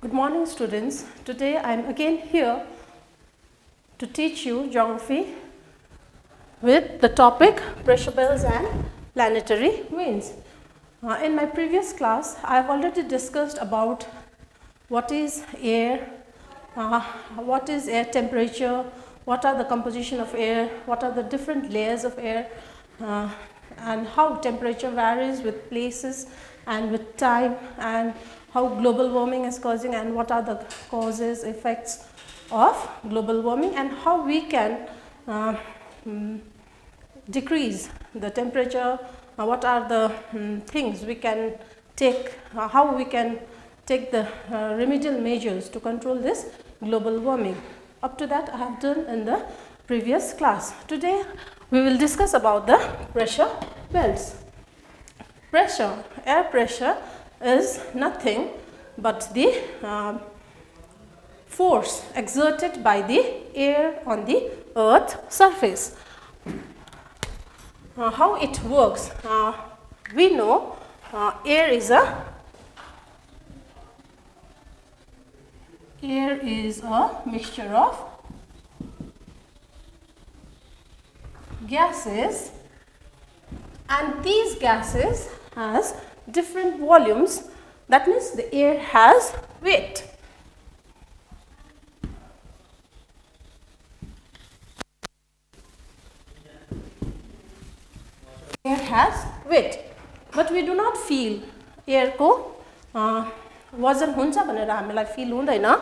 Good morning, students. Today I am again here to teach you geography with the topic pressure belts and planetary winds. In my previous class, I have already discussed about what is air, what is air temperature, what are the composition of air, what are the different layers of air, and how temperature varies with places and with time, and how global warming is causing, and what are the causes, effects of global warming, and how we can decrease the temperature, what are the things we can take, how we can take the remedial measures to control this global warming. Up to that I have done in the previous class. Today we will discuss about the pressure belts. Pressure, air pressure is nothing but the force exerted by the air on the earth surface. How it works? We know air is a mixture of gases, and these gases has different volumes. That means the air has weight. Air has weight, but we do not feel air ko वजन हुन्छ भनेर हामीलाई feel हुँदैन.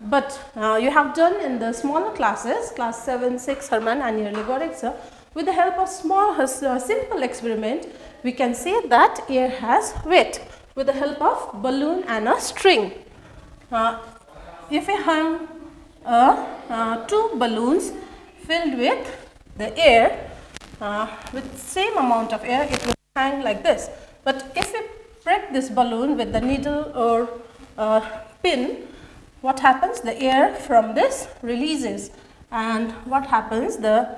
But you have done in the smaller classes, class 7, 6 हरुमा नानीहरुले गरेको छ. With the help of simple experiment, we can say that air has weight with the help of balloon and a string. If we hang two balloons filled with the air, with same amount of air, it will hang like this. But if we prick this balloon with the needle or pin, what happens? The air from this releases, and what happens? The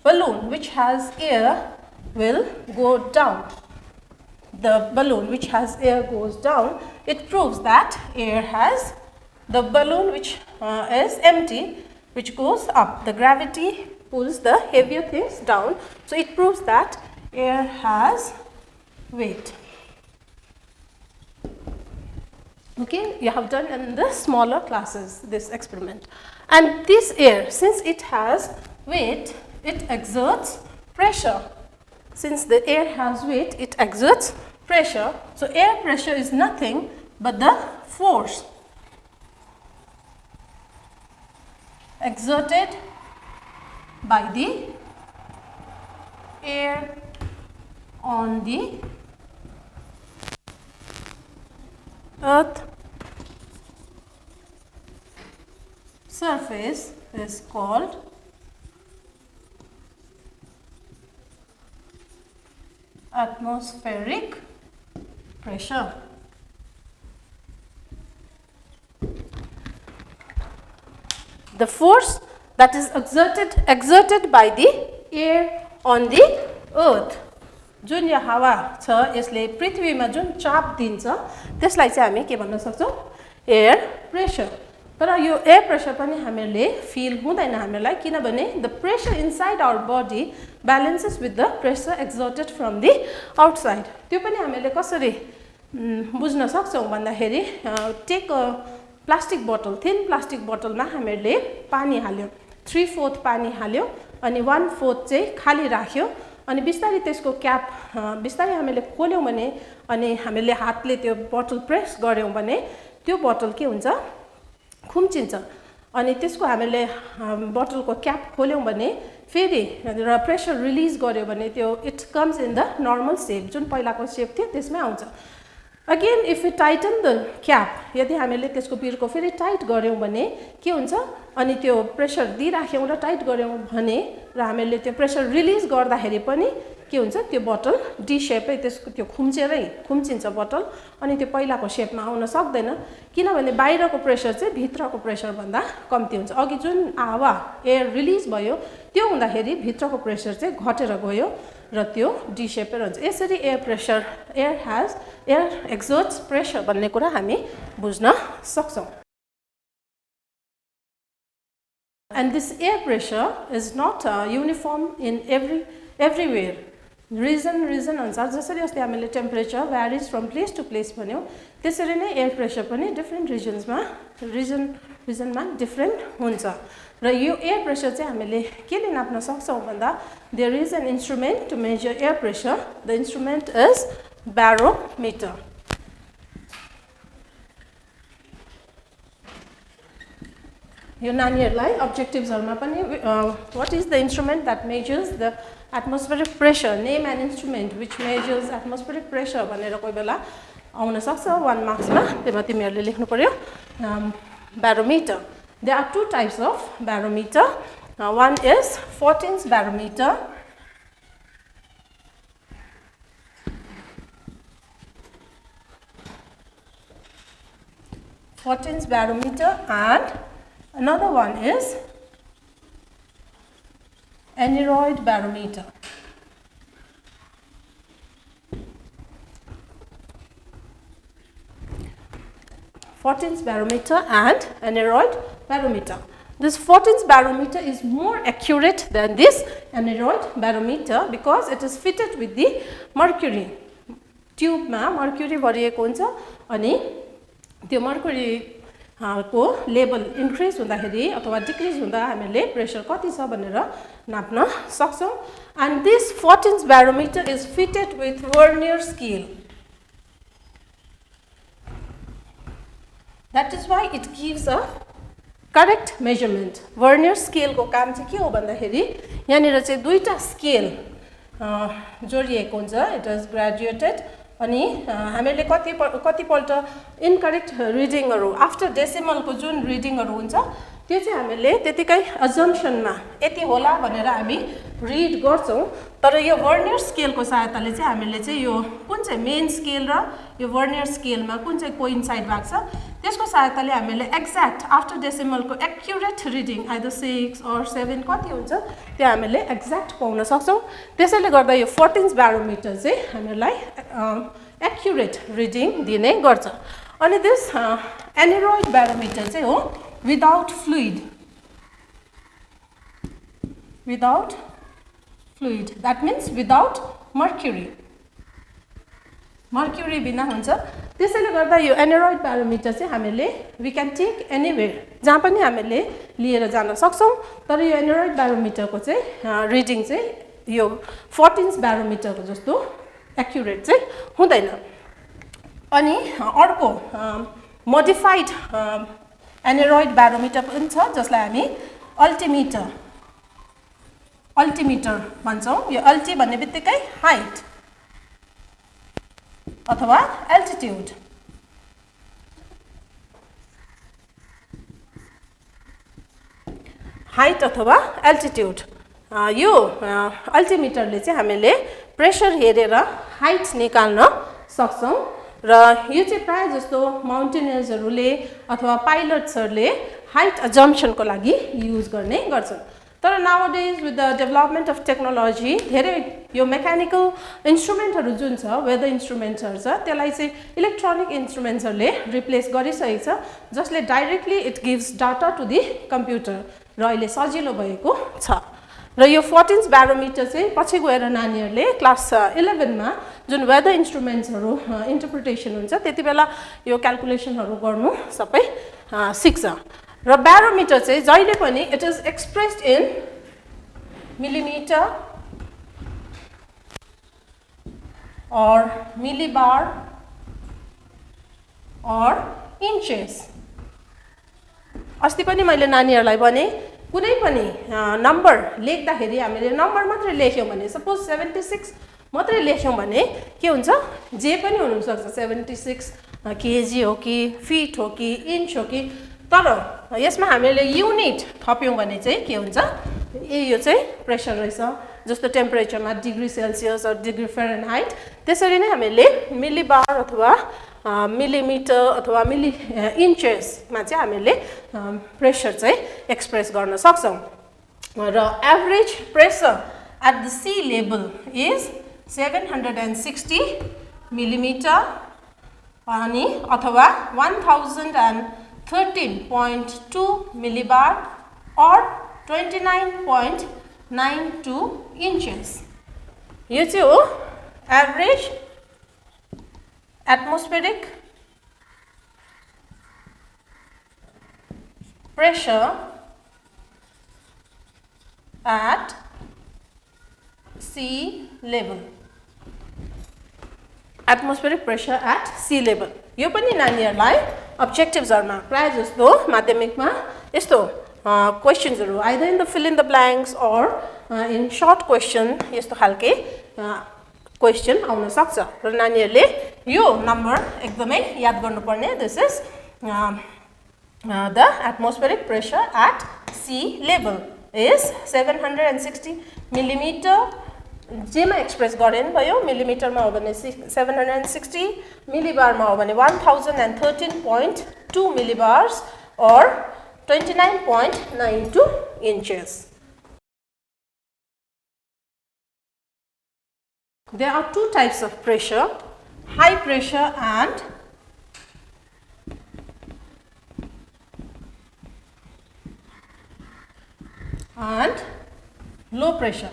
balloon which has air will go down. The balloon which has air goes down. It proves that air has, the balloon which is empty, which goes up. The gravity pulls the heavier things down. So it proves that air has weight. Okay, you have done in the smaller classes this experiment. And this air, since it has weight, it exerts pressure. Since the air has weight, it exerts pressure. So air pressure is nothing but the force exerted by the air on the earth surface is called atmospheric pressure. The force that is exerted by the air on the earth. जुन यो हावा छ यसले पृथ्वीमा जुन चाप दिन्छ त्यसलाई चाहिँ हामी के भन्न सक्छौं? Air pressure. तर यो एयर प्रेशर पनि हामीले फिल हुँदैन हामीलाई, किनभने the pressure inside our body balances with the pressure exerted from the outside. त्यो पनि हामीले कसरी बुझ्न सक्छौं भन्दाखेरि, take a plastic bottle, thin plastic बोतलमा हामीले पानी हाल्यो, 3/4 पानी हाल्यो अनि 1/4 चाहिँ खाली राख्यो, अनि बिस्तारै त्यसको क्याप बिस्तारै हामीले खोल्यौं भने अनि हामीले हातले त्यो बोतल प्रेस गर्यौं भने त्यो बोतल के हुन्छ? खुम्चिन्छ. अनि त्यसको हामीले बोतलको क्याप खोल्यौं भने फेरि र प्रेशर रिलिज गर्यो भने त्यो it comes in the normal shape, जुन पहिलाको शेप थियो त्यसमै आउँछ. Again if you Titan the cap, यदि हामीले त्यसको बिर्को फेरि टाइट गर्यौं भने के हुन्छ? अनि त्यो प्रेशर दिइराख्यौं र टाइट गर्यौं भने र हामीले त्यो प्रेशर रिलिज गर्दाखेरि पनि के हुन्छ? त्यो बोतल डी शेपै त्यसको त्यो खुम्चिन्छ बोतल, अनि त्यो पहिलाको शेपमा आउन सक्दैन, किनभने बाहिरको प्रेशर चाहिँ भित्रको प्रेशर भन्दा कम्ती हुन्छ. अघि जुन हावा एयर रिलिज भयो त्यो हुँदाखेरि भित्रको प्रेशर चाहिँ घटेर गयो र त्यो डी सेपमा रहन्छ यसरी एयर एक्सर्ट्स प्रेसर भन्ने कुरा हामी बुझ्न सक्छौं and this air pressure is not uniform in everywhere region अनुसार जसरी अस्ति हामीले temperature varies from place to place भन्यौ त्यसरी नै एयर प्रेसर पनि डिफरेन्ट रिजनमा डिफरेन्ट हुन्छ र यो एयर प्रेसर चाहिँ हामीले केले नाप्न सक्छौं भन्दा there is an instrument to measure air pressure the instrument is barometer यो नानीहरुलाई अब्जेक्टिभ्सहरुमा पनि what is the instrument that measures the atmospheric pressure name an instrument which measures atmospheric pressure भनेर कोही बेला आउन सक्छ 1 मार्क्समा त्यसमा तिमीहरुले लेख्नु पर्यो barometer there are two types of barometer one is Fortin's barometer and another one is aneroid barometer. Fortin's barometer and aneroid barometer. This Fortin's barometer is more accurate than this aneroid barometer because it is fitted with the mercury tube ma mercury भरिएको हुन्छ अनि त्यो mercury को level increase हुँदाखेरि अथवा decrease हुँदा हामीले pressure कति छ भनेर नाप्न सक्छौं and this Fortin's barometer is fitted with vernier scale that is why it gives a correct measurement vernier scale को काम चाहिँ के हो भन्दाखेरि यहाँनिर चाहिँ दुईटा स्केल जोडिएको हुन्छ it is graduated अनि हामीले कतिपल्ट इनकरेक्ट रिडिङहरु आफ्टर डेसिमल को जुन रिडिङहरु हुन्छ त्यो चाहिँ हामीले त्यतिकै अजम्पसनमा यति होला भनेर हामी रिड गर्छौं तर यो वर्नियर स्केल को सहायताले चाहिँ हामीले चाहिँ यो कुन चाहिँ मेन स्केल र यो वर्नियर स्केलमा कुन चाहिँ कोइन्साइड भएको छ त्यसको सहायताले हामीले एक्ज्याक्ट आफ्टर डेसिमल को एक्युरेट रिडिङ आइदर 6 or 7 कति हुन्छ त्यो हामीले एक्ज्याक्ट पाउन सक्छौं त्यसैले गर्दा यो Fortin's barometer चाहिँ हामीलाई एक्युरेट रिडिङ दिने गर्छ अनि दिस aneroid barometer चाहिँ हो without fluid that means without mercury बिना हुन्छ त्यसैले गर्दा यो aneroid barometer चाहिँ हामीले we can take anywhere जहाँ पनि हामीले लिएर जान सक्छौं तर यो aneroid barometer को चाहिँ रिडिङ चाहिँ यो Fortin's barometer को जस्तो एक्युरेट चाहिँ हुँदैन अनि अर्को मोडिफाइड aneroid barometer पनि छ जसलाई हामी altimeter भन्छौं यो अल्टी भन्ने बित्तिकै हाइट अथवा एल्टिट्युड हाइट अथवा एल्टिट्युड यो अल्टिमिटरले चाहिँ हामीले प्रेसर हेरेर हाइट निकाल्न सक्छौं र यो चाहिँ प्राय जस्तो माउन्टेनियर्सहरुले अथवा पाइलट्सहरुले हाइट अजम्पसन को लागि युज गर्ने गर्छन् तर nowadays with the development of technology धेरै यो मेकानिकल इन्स्ट्रुमेन्टहरु जुन छ वेदर इन्स्ट्रुमेन्ट्सहरु छ त्यसलाई चाहिँ इलेक्ट्रोनिक इन्स्ट्रुमेन्ट्सहरुले रिप्लेस गरिसकेको छ जसले directly it gives data to the computer र अहिले सजिलो भएको छ र यो Fortin's barometer चाहिँ पछि गएर नानीहरुले क्लास 11 मा जुन वेदर इन्स्ट्रुमेन्ट्सहरु इन्टरप्रिटेसन हुन्छ त्यतिबेला यो क्याल्कुलेसनहरु गर्नु सबै सिक्छ र barometer चाहिँ जहिले पनि it is expressed in millimeter or millibar or inches अस्ति पनि मैले नानीहरुलाई भने कुनै पनि नम्बर लेख्दाखेरि हामीले नम्बर मात्र लेख्यौं भने सपोज 76 मात्र लेख्यौं भने के हुन्छ जे पनि हुन सक्छ 76 केजी हो कि फिट हो कि इन्च हो कि तर यसमा हामीले युनिट थप्यौं भने चाहिँ के हुन्छ यो चाहिँ प्रेसर रहेछ जस्तो टेम्परेचरमा डिग्री सेल्सियस र डिग्री फारेनहाइट त्यसरी नै हामीले मिलिबार अथवा मिलिमिटर अथवा मिलि इन्चेस मा चाहिँ हामीले प्रेसर चाहिँ एक्सप्रेस गर्न सक्छौं र average pressure at the sea level is 760 millimeter अनि अथवा 1013.2 millibar or 29.92 inches. यो चाहिँ हो average atmospheric pressure at sea level. Atmospheric pressure at sea level. यो पनि नानीहरुलाई अब्जेक्टिभ्सहरुमा प्राय जस्तो माध्यमिकमा यस्तो क्वेशन्सहरु either in the fill in the blanks or in short question यस्तो खालके क्वेशन आउन सक्छ र नानीहरुले यो नम्बर एकदमै याद गर्नुपर्ने. This is the atmospheric pressure at sea level is 760 millimeter. जेमा एक्सप्रेस गरेन भयो मिलिमिटरमा हो भने 760 मिलिबारमा हो भने 1013.2 millibars or 29.92 inches. There are two types of pressure, high pressure and low pressure.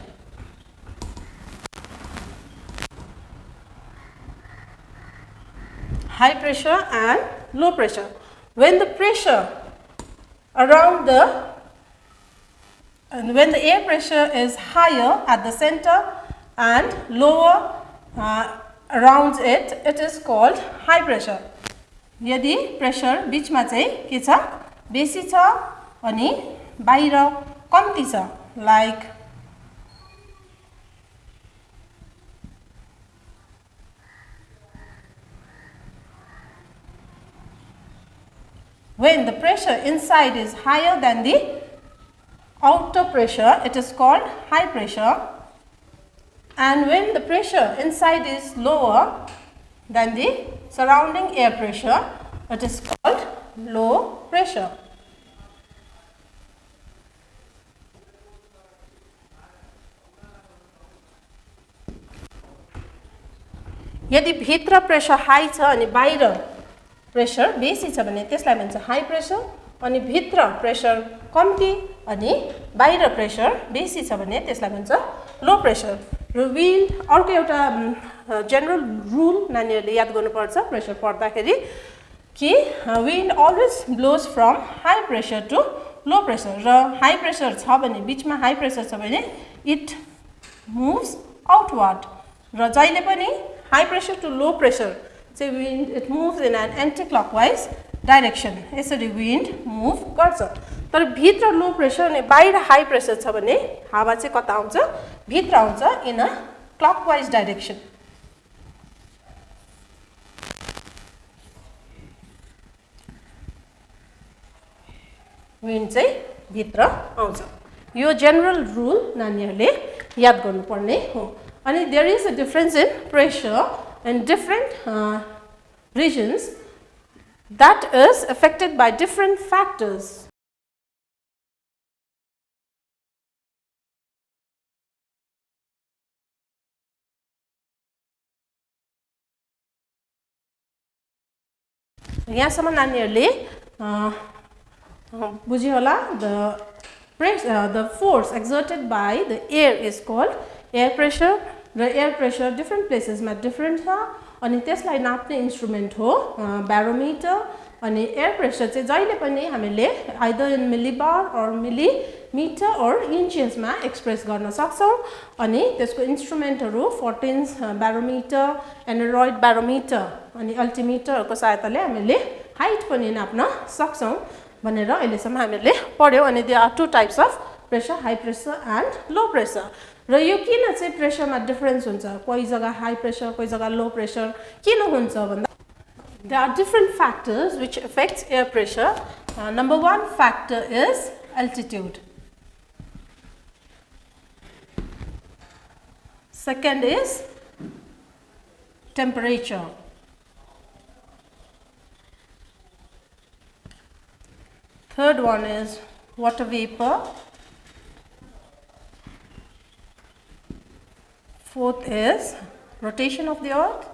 High pressure and low pressure. When the pressure around when the air pressure is higher at the center and lower around it, it is called high pressure. यदि pressure बीचमा चाहिँ के छ बेसी छ अनि बाहिर कम्ती छ like when the pressure inside is higher than the outer pressure, it is called high pressure, and when the pressure inside is lower than the surrounding air pressure, it is called low pressure. यदि भित्र pressure high छ अनि बाहिर pressure बेसी छ भने त्यसलाई भन्छ हाई प्रेसर, अनि भित्र प्रेसर कम्ती अनि बाहिर प्रेसर बेसी छ भने त्यसलाई भन्छ लो प्रेसर. र विन्ड अर्को एउटा जनरल रुल नानीहरूले याद गर्नुपर्छ प्रेसर पढ्दाखेरि कि wind always blows from high pressure to low pressure. र हाई प्रेसर छ भने बीचमा हाई प्रेसर छ भने इट मुभ्स आउटवर्ड, र जहिले पनि high pressure to low pressure चाहिँ wind it moves in an anti clockwise direction. यसरी विन्ड मुभ गर्छ. तर भित्र लो प्रेसर अनि बाहिर हाई प्रेसर छ भने हावा चाहिँ कता आउँछ भित्र आउँछ in a clockwise direction. Wind चाहिँ भित्र आउँछ. यो जनरल रुल नानीहरूले याद गर्नुपर्ने हो. अनि there is a difference in pressure in different regions that is affected by different factors. यहाँसम्म नानीहरूले बुझ्यो होला. The force exerted by the air is called air pressure. र एयर प्रेसर डिफ्रेन्ट प्लेसेसमा डिफ्रेन्ट छ अनि त्यसलाई नाप्ने इन्स्ट्रुमेन्ट हो ब्यारोमिटर. अनि एयर प्रेसर चाहिँ जहिले पनि हामीले आइदर इन मिलिबार और मिलिमिटर और इन्चेसमा एक्सप्रेस गर्न सक्छौँ. अनि त्यसको इन्स्ट्रुमेन्टहरू 14 ब्यारोमिटर, एनोरोइड ब्यारोमिटर अनि अल्टिमिटरको सहायताले हामीले हाइट पनि नाप्न सक्छौँ भनेर अहिलेसम्म हामीले पढ्यौँ. अनि they are two types of pressure, high pressure and low pressure. र यो किन चाहिँ प्रेसरमा डिफरेन्स हुन्छ, कोही जग्गा हाई प्रेसर कोही जग्गा लो प्रेसर किन हुन्छ भन्दा there are different factors which affects air pressure. Number one factor is altitude. Second is temperature. Third one is water vapor. Fourth is rotation of the earth.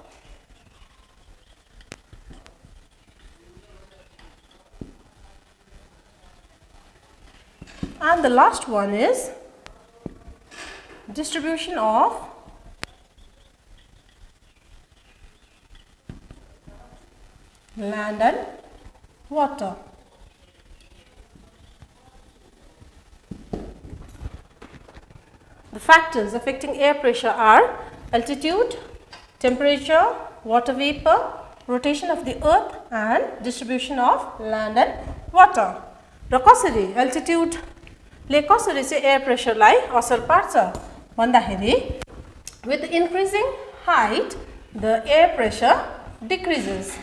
And the last one is distribution of land and water. The factors affecting air pressure are altitude, temperature, water vapor, rotation of the earth and distribution of land and water. र कसरी altitude ले कसरी चाहिँ air pressure लाई असर पार्छ भन्दाखेरि with increasing height the air pressure decreases.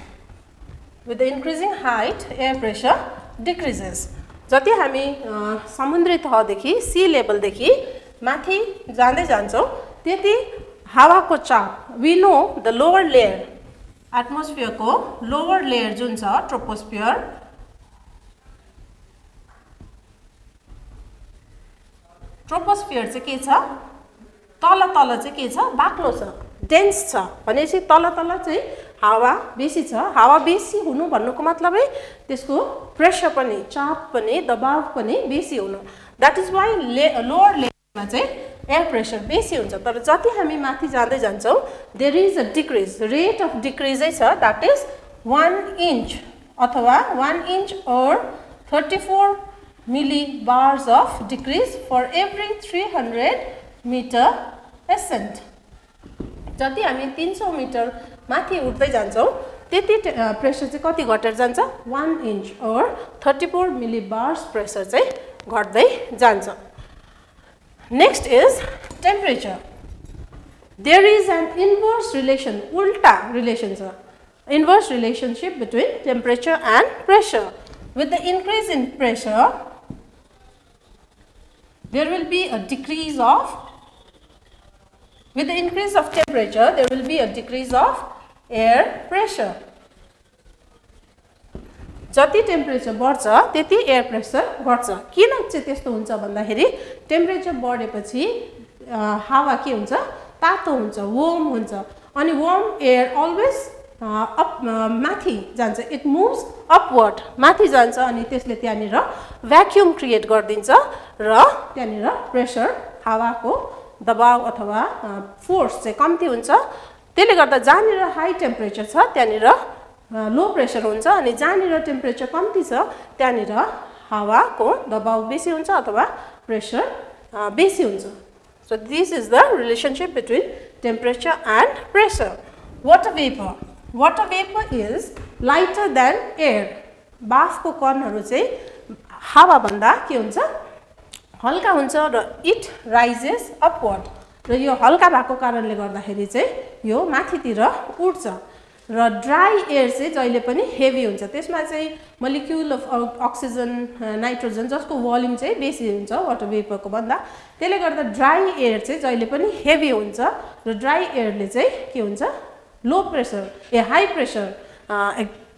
With the increasing height air pressure decreases. जति हामी समुद्री तहदेखि sea level देखि माथि जाँदै जान्छौं त्यति हावाको चाप we know the lower layer atmosphere को lower layer जुन छ troposphere ट्रोपोस्फियर चाहिँ के छ तल तल चाहिँ के छ बाक्लो छ डेन्स छ भनेपछि तल तल चाहिँ हावा बेसी छ हावा बेसी हुनु भन्नुको मतलबै त्यसको प्रेशर पनि चाप पनि दबाव पनि बेसी हुनु दैट इज व्हाई लोअर लेयरमा चाहिँ एयर प्रेशर बेसी हुन्छ तर जति हामी माथि जाँदै जान्छौं there is a decrease rate of डिक्रिजै छ दैट इज 1 इंच अथवा 1 इंच और 34 millibars of decrease for every 300 meter ascent. जति हामी 300 मिटर माथि उठ्दै जान्छौं त्यति प्रेशर चाहिँ कति घटेर जान्छ 1 इंच और 34 millibars प्रेशर चाहिँ घट्दै जान्छ. Next is temperature. There is an inverse relation, उल्टा relation छ. Inverse relationship between temperature and pressure. With the increase in pressure, there will be a decrease of, with the increase of temperature, there will be a decrease of air pressure. जति temperature बढ्छ त्यति air pressure घट्छ. किन चाहिँ त्यस्तो हुन्छ भन्दाखेरि temperature बढेपछि हावा के हुन्छ तातो हुन्छ वार्म हुन्छ अनि वार्म एयर अलवेज अप माथि जान्छ इट मुभ्स अपवर्ड माथि जान्छ अनि त्यसले त्यहाँनिर भ्याक्युम क्रिएट गरिदिन्छ र त्यहाँनिर प्रेशर हावाको दबाव अथवा फोर्स चाहिँ कम्ती हुन्छ त्यसले गर्दा जहाँनिर हाई टेम्परेचर छ त्यहाँनिर लो प्रेशर हुन्छ अनि जहाँनिर टेम्परेचर कम्ती छ त्यहाँनिर हावाको दबाव बेसी हुन्छ अथवा प्रेशर बेसी हुन्छ. So this is the relationship between temperature and pressure. Water vapor. Water vapor is lighter than air. बाफको कणहरू चाहिँ हावा भन्दा के हुन्छ हल्का हुन्छ र इट राइजेस अपवर्ड र यो हल्का भएको कारणले गर्दाखेरि चाहिँ यो माथितिर उड्छ र ड्राई एयर चाहिँ जहिले पनि हेभी हुन्छ त्यसमा चाहिँ मोलिक्युल अफ अक्सिजन नाइट्रोजन जसको भोल्युम चाहिँ बेसी हुन्छ वाटर वेपरको भन्दा त्यसले गर्दा ड्राई एयर चाहिँ जहिले पनि हेभी हुन्छ र ड्राई एयरले चाहिँ के हुन्छ low pressure high pressure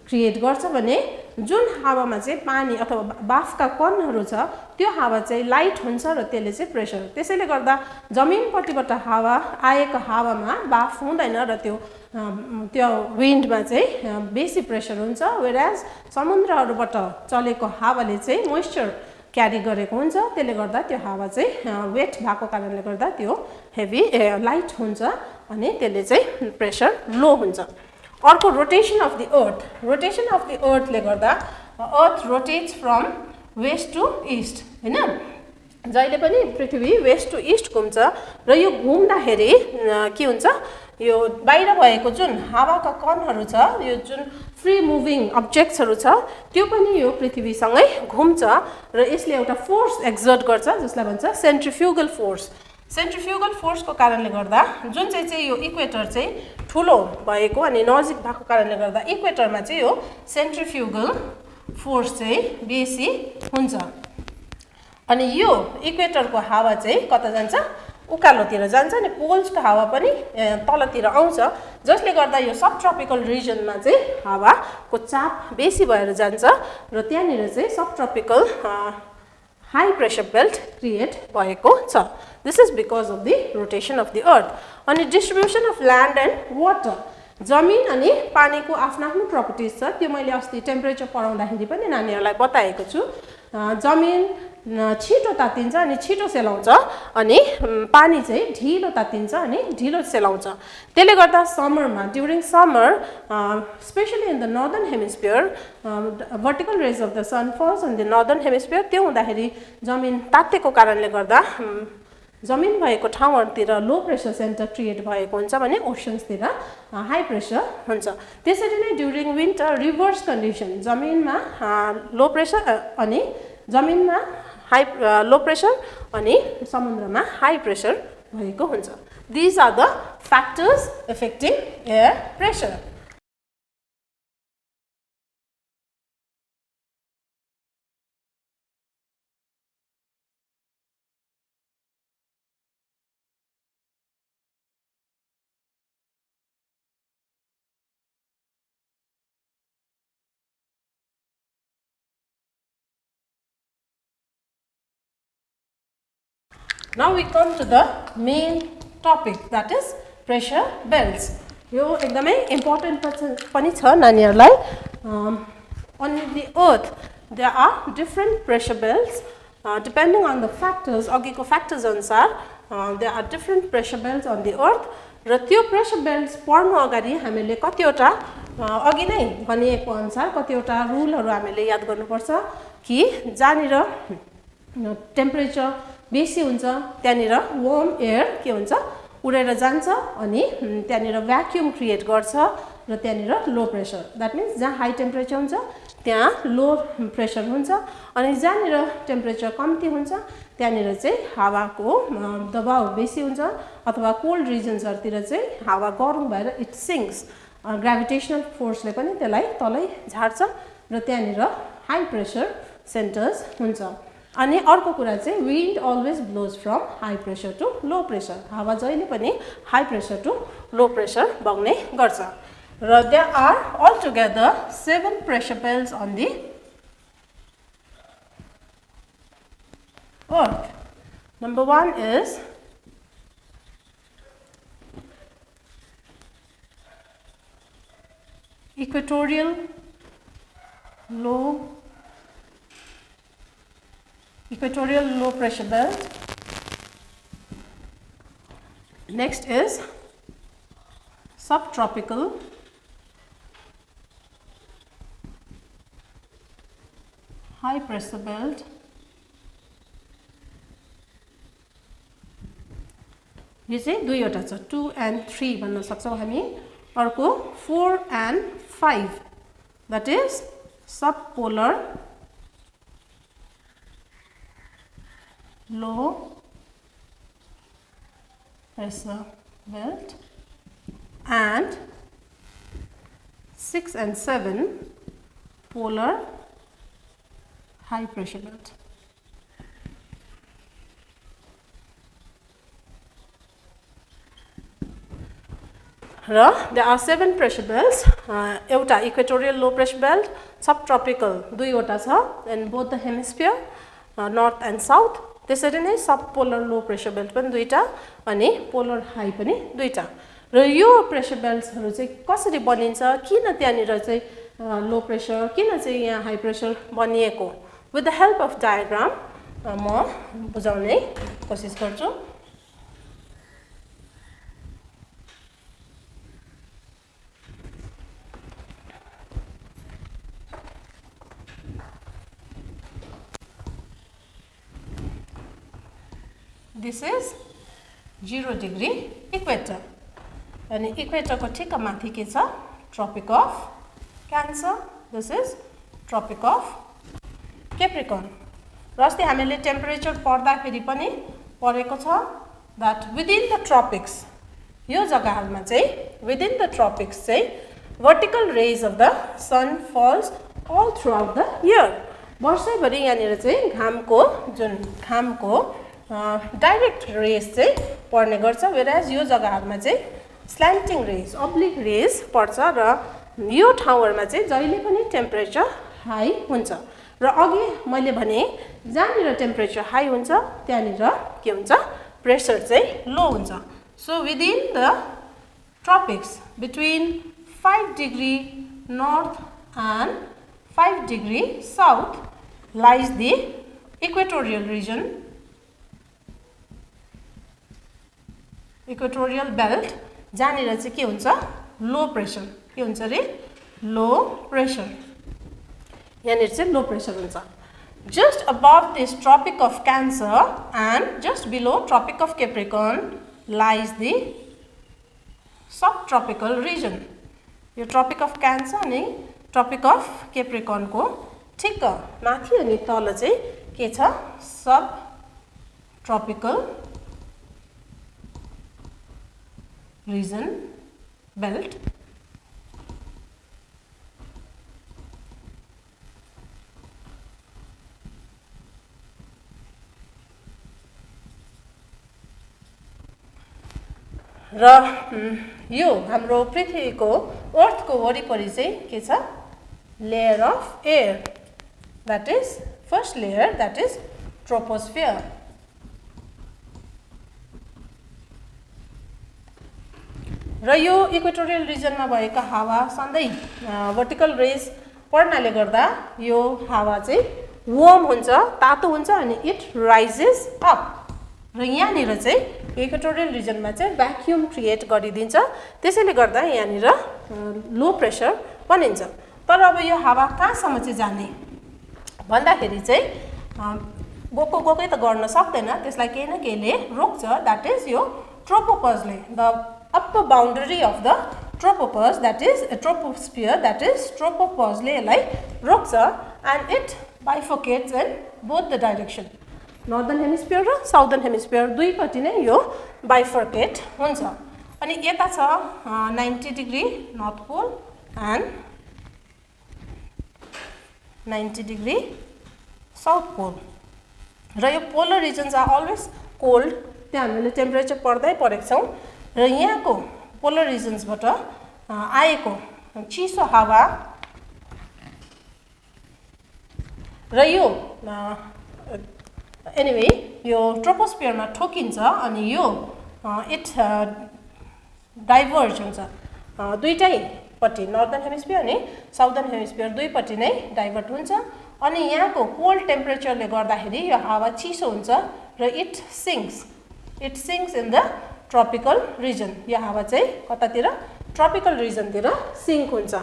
create गर्छ भने जुन हावामा चाहिँ पानी अथवा बाफका कणहरू छ त्यो हावा चाहिँ लाइट हुन्छ र त्यसले चाहिँ प्रेशर त्यसैले गर्दा जमिनपट्टिबाट हावा आएको हावामा बाफ हुँदैन र त्यो विन्डमा चाहिँ बेसी प्रेशर हुन्छ वेयरएज समुद्रहरूबाट चलेको हावाले चाहिँ मोइस्चर क्यारी गरेको हुन्छ त्यसले गर्दा त्यो हावा चाहिँ वेट भएको कारणले गर्दा त्यो हेभी लाइट हुन्छ अनि त्यसले चाहिँ प्रेशर लो हुन्छ. अर्को rotation of the earth. Rotation of the अर्थले गर्दा earth rotates from west to east हैन जहिले पनि पृथ्वी वेस्ट टु ईस्ट घुम्छ र यो घुम्दाखेरि के हुन्छ यो बाहिर भएको जुन हावाका कणहरू छ यो जुन फ्री मुभिङ अब्जेक्ट्सहरू छ त्यो पनि यो पृथ्वीसँगै घुम्छ र यसले एउटा फोर्स एक्सर्ट गर्छ जसलाई भन्छ सेन्ट्रिफ्युगल फोर्स. सेन्ट्रिफ्युगल फोर्सको कारणले गर्दा जुन चाहिँ यो इक्वेटर चाहिँ ठुलो भएको अनि नजिक भएको कारणले गर्दा इक्वेटरमा चाहिँ यो सेन्ट्रिफ्युगल फोर्स चाहिँ बेसी हुन्छ अनि यो इक्वेटरको हावा चाहिँ कता जान्छ उकालोतिर जान्छ अनि पोल्सको हावा पनि तलतिर आउँछ जसले गर्दा यो सब ट्रपिकल रिजनमा चाहिँ हावाको चाप बेसी भएर जान्छ र त्यहाँनिर चाहिँ sub tropical high pressure belt create भएको छ। This is because of the rotation of the earth. अनि distribution of land and water, जमिन अनि पानीको आफ्नो आफ्नो प्रपर्टिज छ। त्यो मैले अस्ति टेम्परेचर पढाउँदाखेरि पनि नानीहरूलाई बताएको छु। जमिन छिटो तातिन्छ अनि छिटो सेलाउँछ, अनि पानी चाहिँ ढिलो तातिन्छ अनि ढिलो सेलाउँछ। त्यसले गर्दा समरमा, during summer especially in the northern hemisphere, vertical rays of the sun falls in the northern hemisphere, त्यो हुँदाखेरि जमिन तातेको कारणले गर्दा जमिन भएको ठाउँहरूतिर लो प्रेसर सेन्टर क्रिएट भएको हुन्छ भने ओसन्सतिर हाई प्रेसर हुन्छ। त्यसरी नै ड्युरिङ विन्टर रिभर्स कन्डिसन, जमिनमा लो प्रेसर अनि जमिनमा लो प्रेसर अनि समुद्रमा हाई प्रेसर भएको हुन्छ। These are the factors affecting air pressure. Now we come to the main topic, that is pressure belts. यो एकदमै इम्पोर्टेन्ट पनि छ नानीहरूलाई। On the earth there are different pressure belts depending on the factors, अघिको factors अनुसार there are different pressure belts on the earth। र त्यो pressure belts पढ्नु अगाडि हामीले कतिवटा अघि नै भनिएको अनुसार कतिवटा रुलहरू हामीले याद गर्नुपर्छ कि जहाँनिर टेम्परेचर बेसी हुन्छ त्यहाँनिर वार्म एयर के हुन्छ उडेर जान्छ अनि त्यहाँनिर भ्याक्युम क्रिएट गर्छ र त्यहाँनिर लो प्रेसर, द्याट मिन्स जहाँ हाई टेम्परेचर हुन्छ त्यहाँ लो प्रेसर हुन्छ अनि जहाँनिर टेम्परेचर कम्ती हुन्छ त्यहाँनिर चाहिँ हावाको दबाव बेसी हुन्छ अथवा कोल्ड रिजन्सहरूतिर चाहिँ हावा गरम भएर इट सिङ्क्स, ग्राभिटेसनल फोर्सले पनि त्यसलाई तलै झार्छ र त्यहाँनिर हाई प्रेसर सेन्टर्स हुन्छ। अनि अर्को कुरा चाहिँ wind always blows from high pressure to low pressure, हावा जहिले पनि high pressure to low pressure बग्ने गर्छ। र there are altogether 7 pressure belts on the earth. Number 1 is equatorial low pressure belt. Next is subtropical high pressure belt. यो चाहिँ दुईवटा छ, 2 and 3 भन्न सक्छौँ हामी। अर्को 4 and 5, that is subpolar low pressure belt, and 6 and 7 polar high pressure belt. र there are 7 pressure belts, एउटा equatorial low pressure belt, subtropical दुईवटा छ in both the hemisphere north and south. त्यसरी नै सब पोलर लो प्रेसर बेल्ट पनि दुईटा अनि polar high पनि दुईटा। र यो प्रेसर बेल्ट्सहरू चाहिँ कसरी बनिन्छ, किन त्यहाँनिर चाहिँ लो प्रेसर, किन चाहिँ यहाँ हाई प्रेसर बनिएको, with the help of diagram म बुझाउने कोसिस गर्छु। This is 0 degree equator अनि इक्वेटर को ठिक माथि के छ, tropic of Cancer, this is tropic of Capricorn. र अस्ति हामीले टेम्परेचर पढ्दाखेरि पनि पढेको छ दैट विदिन द ट्रपिक्स, यो जग्गाहरुमा चाहिँ विदिन द ट्रपिक्स चाहिँ vertical rays of the sun falls all throughout the year. वर्षैभरि यहाँनिर चाहिँ घामको डाइरेक्ट रेज चाहिँ पर्ने गर्छ, वेराज यो जग्गाहरुमा चाहिँ स्ल्यान्टिङ रेज, अब्लिक रेज पर्छ र यो ठाउँहरुमा चाहिँ जहिले पनि टेम्परेचर हाई हुन्छ। र अघि मैले भने जहाँनिर टेम्परेचर हाई हुन्छ त्यहाँनिर के हुन्छ प्रेसर चाहिँ लो हुन्छ so within the tropics between 5 degree north and 5 degree south lies the equatorial region, equatorial belt जहाँनिर चाहिँ के हुन्छ लो प्रेसर के हुन्छ रे लो प्रेसर यहाँनिर चाहिँ लो प्रेसर हुन्छ just above this tropic of Cancer and just below tropic of Capricorn lies the subtropical region यो ट्रपिक अफ क्यान्सर अनि ट्रपिक अफ केप्रिकर्न को ठिक माथि अनि तल चाहिँ के छ सब ट्रपिकल रिजन बेल्ट र यो हाम्रो पृथ्वीको अर्थको वरिपरि चाहिँ के छ layer of air that is first layer that is troposphere र यो इक्वेटोरियल रिजनमा भएका हावा सधैँ वर्टिकल रेज पर्नाले गर्दा यो हावा चाहिँ वार्म हुन्छ तातो हुन्छ अनि इट राइजेस अप र यहाँनिर चाहिँ इक्वेटोरियल रिजनमा चाहिँ भ्याक्युम क्रिएट गरिदिन्छ त्यसैले गर्दा यहाँनिर लो प्रेसर बनिन्छ तर अब यो हावा कहाँसम्म चाहिँ जाने भन्दाखेरि चाहिँ गएकै त गर्न सक्दैन त्यसलाई केही न केहीले रोक्छ दैट इज यो ट्रोपोपजले the upper boundary of the tropopause that is troposphere that is ट्रोपोपजले यसलाई रोक्छ and it bifurcates in both the direction northern hemisphere र साउदर्न हेमिस्फियर दुईपट्टि नै यो बाइफर्केट हुन्छ अनि यता छ 90 degree north pole and 90 degree south pole र यो polar regions are always cold त्यहाँ हामीले टेम्परेचर पढ्दै पढेको छौँ र यहाँको पोलर रिजन्सबाट आएको चिसो हावा र यो एनिवे यो ट्रोपोस्फियरमा ठोकिन्छ अनि यो इट डाइभर्ज हुन्छ दुईटैपट्टि नर्दर्न हेमिस्फियर अनि साउदर्न हेमिस्फियर दुईपट्टि नै डाइभर्ट हुन्छ अनि यहाँको कोल्ड टेम्परेचरले गर्दाखेरि यो हावा चिसो हुन्छ र it sinks in the tropical region यो हावा चाहिँ कतातिर ट्रपिकल रिजनतिर सिङ्क हुन्छ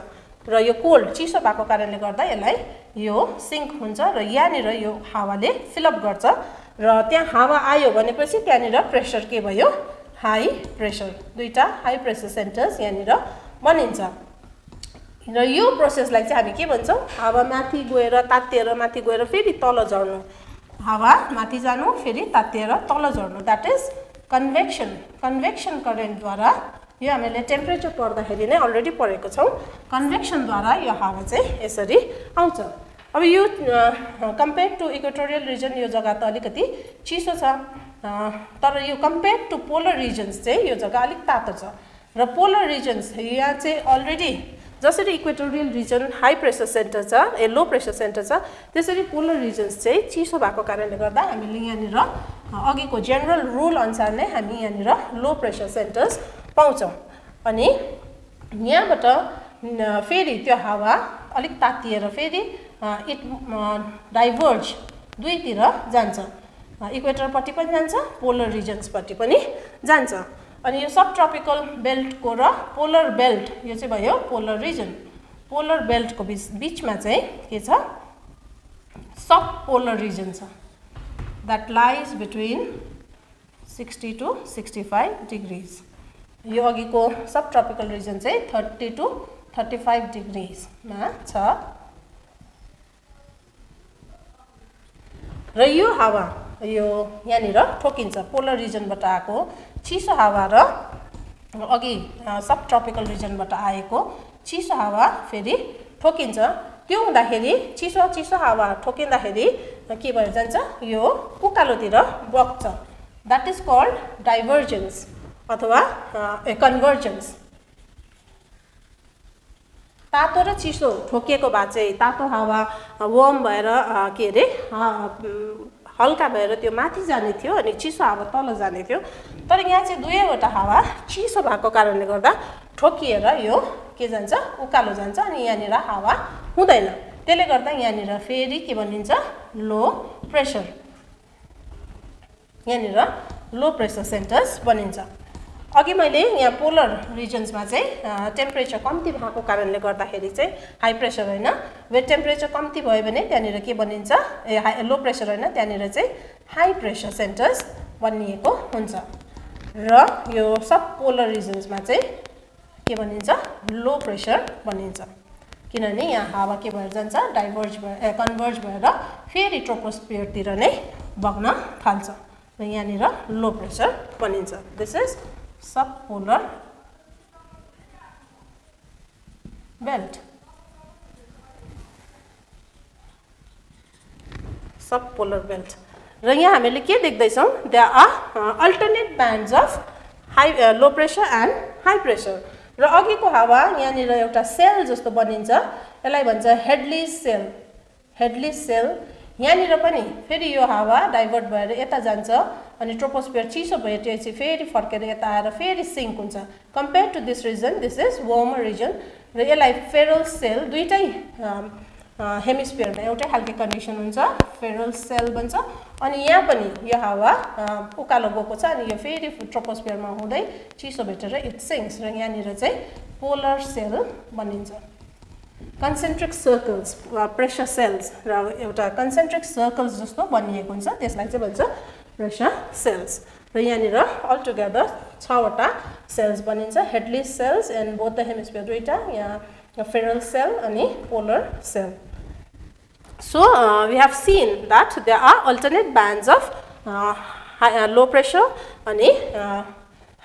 र यो कोल्ड चिसो भएको कारणले गर्दा यसलाई यो सिङ्क हुन्छ र यहाँनिर यो हावाले फिलअप गर्छ र त्यहाँ हावा आयो भनेपछि त्यहाँनिर प्रेसर के भयो हाई प्रेसर दुईटा हाई प्रेसर सेन्टर्स यहाँनिर बनिन्छ र यो प्रोसेसलाई चाहिँ हामी के भन्छौँ हावा माथि गएर तातिएर माथि गएर फेरि तल झर्नु हावा माथि जानु फेरि तातिएर तल झर्नु दैट इज कन्वेक्सन करेन्टद्वारा यो हामीले टेम्परेचर पढ्दाखेरि नै अलरेडी पढेको छौँ कन्वेक्सनद्वारा यो हावा चाहिँ यसरी आउँछ अब यो कम्पेयर टु इक्वेटोरियल रिजन यो जग्गा त अलिकति चिसो छ तर यो कम्पेयर टु पोलर रिजन्स चाहिँ यो जग्गा अलिक तातो छ र पोलर रिजन्स यहाँ चाहिँ अलरेडी जसरी equatorial region high pressure centre छ लो प्रेसर सेन्टर छ त्यसरी पोलर रिजन्स चाहिँ चिसो भएको कारणले गर्दा हामीले यहाँनिर अघिको जेनरल रुल अनुसार नै हामी यहाँनिर लो प्रेसर सेन्टर्स पाउँछौँ अनि यहाँबाट फेरि त्यो हावा अलिक तातिएर फेरि इट डाइभर्ज दुईतिर जान्छ इक्वेटरपट्टि पनि जान्छ पोलर रिजन्सपट्टि पनि जान्छ अनि यो सब ट्रपिकल बेल्टको र पोलर बेल्ट यो चाहिँ भयो पोलर रिजन पोलर बेल्टको बिचमा चाहिँ के छ सब पोलर रिजन छ that lies between 60 to 65 degrees यो अघिको सब ट्रपिकल रिजन चाहिँ 30 to 35 डिग्रिजमा छ र यो हावा यो यहाँनिर ठोकिन्छ पोलर रिजनबाट आएको चिसो हावा र अघि सब ट्रपिकल रिजनबाट आएको चिसो हावा फेरि ठोकिन्छ त्यो हुँदाखेरि चिसो हावा ठोकिँदाखेरि के भएर जान्छ यो उकालोतिर बग्छ दैट इज कॉल्ड डाइभर्जेन्स अथवा कन्भर्जेन्स तातो र चिसो ठोकिएको भए चाहिँ तातो हावा वार्म भएर के अरे हल्का भएर त्यो माथि जाने थियो अनि चिसो हावा तल जाने थियो। तर यहाँ चाहिँ दुवैवटा हावा चिसो भएको कारणले गर्दा ठोकिएर यो के जान्छ उकालो जान्छ अनि यहाँनिर हावा हुँदैन। त्यसले गर्दा यहाँनिर फेरि के भनिन्छ लो प्रेसर, यहाँनिर लो प्रेसर सेन्टर्स बनिन्छ। अघि मैले यहाँ पोलर रिजन्समा चाहिँ टेम्परेचर कम्ती भएको कारणले गर्दाखेरि चाहिँ हाई प्रेसर होइन, वेट टेम्परेचर कम्ती भयो भने त्यहाँनिर के बनिन्छ लो प्रेसर होइन, त्यहाँनिर चाहिँ हाई प्रेसर सेन्टर्स बनिएको हुन्छ। र यो सब पोलर रिजन्समा चाहिँ के बनिन्छ लो प्रेसर बनिन्छ किनभने यहाँ हावा के भएर जान्छ डाइभर्ज भएर कन्भर्ज भएर फेरि ट्रोपोस्फियरतिर नै बग्न थाल्छ र यहाँनिर लो प्रेसर बनिन्छ। This is subpolar belt. Subpolar belt. र यहाँ हामीले के देख्दैछौँ there are alternate bands of low pressure and high pressure. र अघिको हावा यहाँनिर एउटा सेल जस्तो बनिन्छ, यसलाई भन्छ हेडलिस सेल। हेडलिस सेल यहाँनिर पनि फेरि यो हावा डाइभर्ट भएर यता जान्छ अनि ट्रोपोस्फियर चिसो भयो त्यो चाहिँ फेरि फर्केर यता आएर फेरि सिङ्क हुन्छ। Compare to this region this is warmer region र यसलाई फेरल सेल दुईटै हेमिस्फियरमा एउटै खालको कन्डिसन हुन्छ फेरल सेल बन्छ अनि यहाँ पनि यो हावा उकालो गएको छ अनि यो फेरि ट्रोपोस्फियरमा हुँदै चिसो भेटेर इट सिङ्क्स र यहाँनिर चाहिँ पोलर सेल बनिन्छ। कन्सेन्ट्रिक सर्कल्स प्रेसर सेल्स र एउटा कन्सेन्ट्रिक सर्कल्स जस्तो बनिएको हुन्छ त्यसलाई चाहिँ भन्छ प्रेसर सेल्स र यहाँनिर अल टुगेदर 6 वटा सेल्स बनिन्छ Hadley cells and both the hemisphere दुईटा यहाँ फेरल सेल अनि polar cell. So we have seen that there are alternate bands of low pressure अनि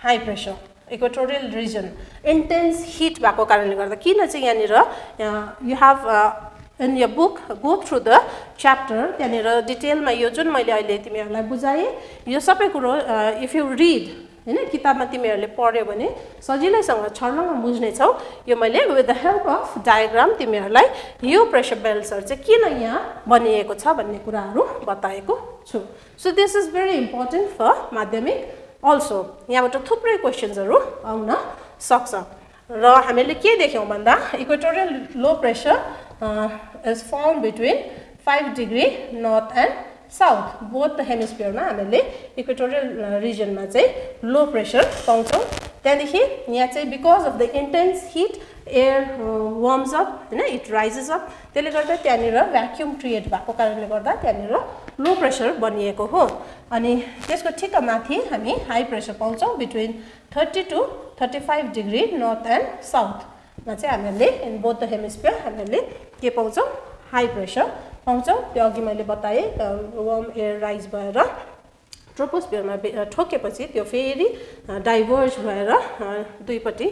high pressure equatorial region intense heat भएको कारणले गर्दा किन चाहिँ यहाँनिर you have in your book go through the chapter त्यहाँनिर डिटेलमा यो जुन मैले अहिले तिमीहरूलाई बुझाएँ यो सबै कुरो इफ यु रिड होइन किताबमा तिमीहरूले पढ्यो भने सजिलैसँग छर्लङ्ग बुझ्नेछौ। यो मैले with the help of diagram तिमीहरूलाई यो प्रेसर बेल्ट्सहरू चाहिँ किन यहाँ बनिएको छ भन्ने कुराहरू बताएको छु। So this is very important for माध्यमिक अल्सो यहाँबाट थुप्रै क्वेसन्सहरू आउन सक्छ र हामीले के देख्यौँ भन्दा equatorial low pressure is form between 5 degree north and south both the हेमिस्फियरमा हामीले इक्वेटोरियल रिजनमा चाहिँ लो प्रेसर पाउँछौँ। त्यहाँदेखि यहाँ चाहिँ because of the intense hit air warms up होइन इट राइजेस अप त्यसले गर्दा त्यहाँनिर भ्याक्युम क्रिएट भएको कारणले गर्दा त्यहाँनिर लो प्रेसर बनिएको हो अनि त्यसको ठिक्क माथि हामी हाई प्रेसर पाउँछौँ between 30 to 35 degree north and साउथमा चाहिँ हामीले इन बोथ द हेमिस्फियर हामीले के पाउँछौँ हाई प्रेसर पाउँछौँ। त्यो अघि मैले बताएँ वार्म एयर राइज भएर ट्रोपोस्फियरमा ठोकेपछि त्यो फेरि डाइभर्ज भएर दुईपट्टि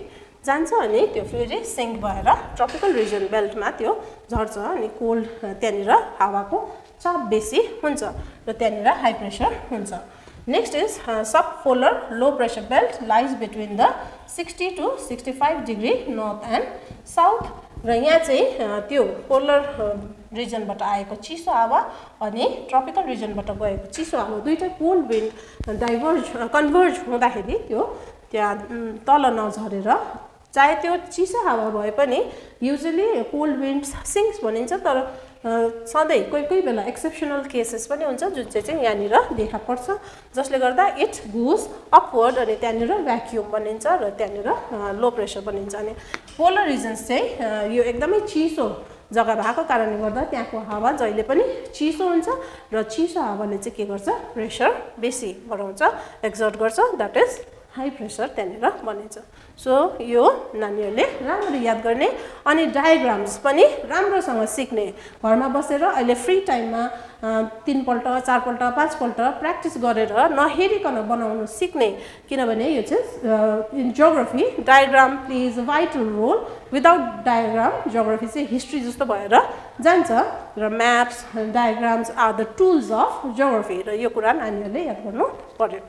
जान्छ अनि त्यो फेरि सिङ्क भएर ट्रपिकल रिजन बेल्टमा त्यो झर्छ अनि कोल्ड त्यहाँनिर हावाको चाप बेसी हुन्छ र त्यहाँनिर हाई प्रेसर हुन्छ। Next is sub polar low pressure belt lies between the 60 to 65 degree north and south र यहाँ चाहिँ त्यो पोलर रिजनबाट आएको चिसो हावा अनि ट्रपिकल रिजनबाट गएको चिसो हावा दुईटै कोल्ड विन्ड डाइभर्ज कन्भर्ज हुँदाखेरि त्यो त्यहाँ तल नझरेर चाहे त्यो चिसो हावा भए पनि युजली कोल्ड विन्ड सिङ्क्स भनिन्छ तर सधैँ कोही बेला एक्सेप्सनल केसेस पनि हुन्छ जुन चाहिँ यहाँनिर देखा पर्छ जसले गर्दा इट गोज अपवर्ड अनि त्यहाँनिर भ्याक्युम बनिन्छ र त्यहाँनिर लो प्रेसर बनिन्छ। अनि पोलर रिजन्स चाहिँ यो एकदमै चिसो जग्गा भएको कारणले गर्दा त्यहाँको हावा जहिले पनि चिसो हुन्छ र चिसो हावाले चाहिँ के गर्छ प्रेसर बेसी बढाउँछ एक्जर्ट गर्छ द्याट इज हाई प्रेसर त्यहाँनिर बनिन्छ। सो यो नानीहरूले राम्ररी याद गर्ने अनि डायग्राम्स पनि राम्रोसँग सिक्ने घरमा बसेर अहिले फ्री टाइममा 3 पल्ट 4 पल्ट 5 पल्ट प्र्याक्टिस गरेर नहेरिकन बनाउनु सिक्ने किनभने यो चाहिँ in geography diagram plays vital role without diagram geography चाहिँ हिस्ट्री जस्तो भएर जान्छ र maps diagrams are the tools of geography र यो कुरा नानीहरूले याद गर्नु पर्यो।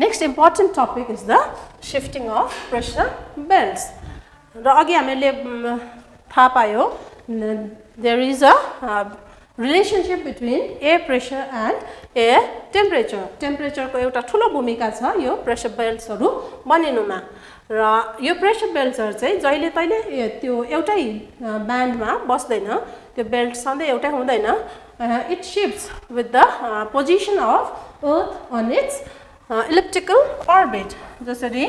Next important topic is the shifting of pressure belts र अघि हामीले थाहा पायो there is a relationship between air pressure and air टेम्परेचरको एउटा ठुलो भूमिका छ यो प्रेसर बेल्ट्सहरू बनिनुमा र यो प्रेसर बेल्ट्सहरू चाहिँ जहिले तहिले त्यो एउटै ब्यान्डमा बस्दैन त्यो बेल्ट सधैँ एउटै हुँदैन it shifts with the position of earth on its elliptical orbit जसरी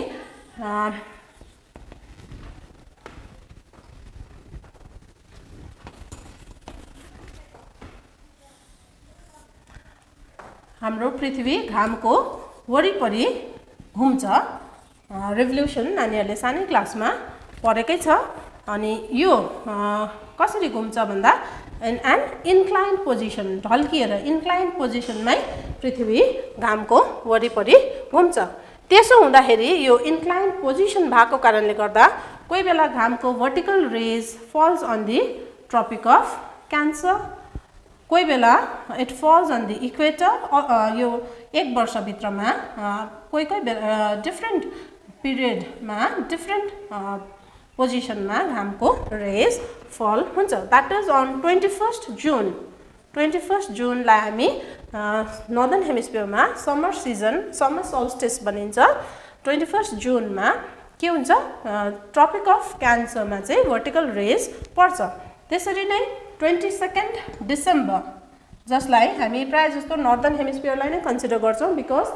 हाम्रो पृथ्वी घामको वरिपरि घुम्छ रेभोल्युसन नानीहरूले सानै क्लासमा पढेकै छ अनि यो कसरी घुम्छ भन्दा एन इन्क्लाइन पोजिसन ढल्किएर इन्क्लाइन पोजिसनमै पृथ्वी घामको वरिपरि घुम्छ त्यसो हुँदाखेरि यो इन्क्लाइन पोजिसन भएको कारणले गर्दा कोही बेला घामको vertical rays falls on the tropic of cancer कोही बेला it falls on the equator यो एक वर्षभित्रमा कोही बेला डिफ्रेन्ट पिरियडमा डिफ्रेन्ट पोजिसनमा घामको रेज फल हुन्छ द्याट इज अन 21 जुनलाई हामी नर्दर्न हेमिस्फियरमा समर सोल्स्टिस भनिन्छ 21 जुनमा के हुन्छ ट्रपिक अफ क्यान्सरमा चाहिँ भर्टिकल रेज पर्छ त्यसरी नै 22 डिसेम्बर जसलाई हामी प्रायः जस्तो नर्दर्न हेमिस्फियरलाई नै कन्सिडर गर्छौँ because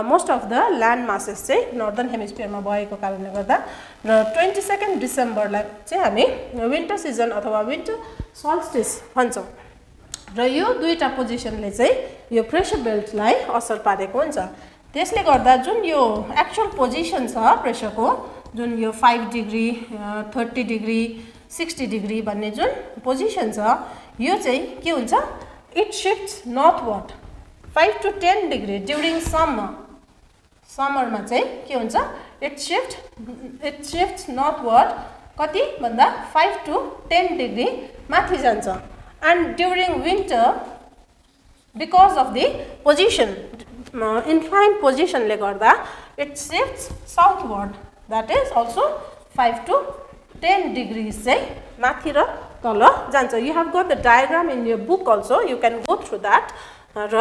most of the land masses चाहिँ नर्दर्न हेमिस्फियरमा भएको कारणले गर्दा र 22 डिसेम्बरलाई चाहिँ हामी विन्टर सिजन अथवा विन्टर सोल्स्टिस भन्छौँ र यो दुईटा पोजिसनले चाहिँ यो प्रेसर बेल्टलाई असर पारेको हुन्छ त्यसले गर्दा जुन यो एक्चुअल पोजिसन छ प्रेसरको जुन यो 5 डिग्री 30 डिग्री 60 डिग्री भन्ने जुन पोजिसन छ यो चाहिँ के हुन्छ it shifts northward 5 to 10 degree during समरमा चाहिँ के हुन्छ इट शिफ्ट्स नर्थवर्ड कति भन्दा 5 to 10 डिग्री माथि जान्छ and during winter because of the position incline पोजिसनले गर्दा it shifts southward that is also 5 to 10 degrees चाहिँ माथि र तल जान्छ you have got the diagram in your book also you can go through that र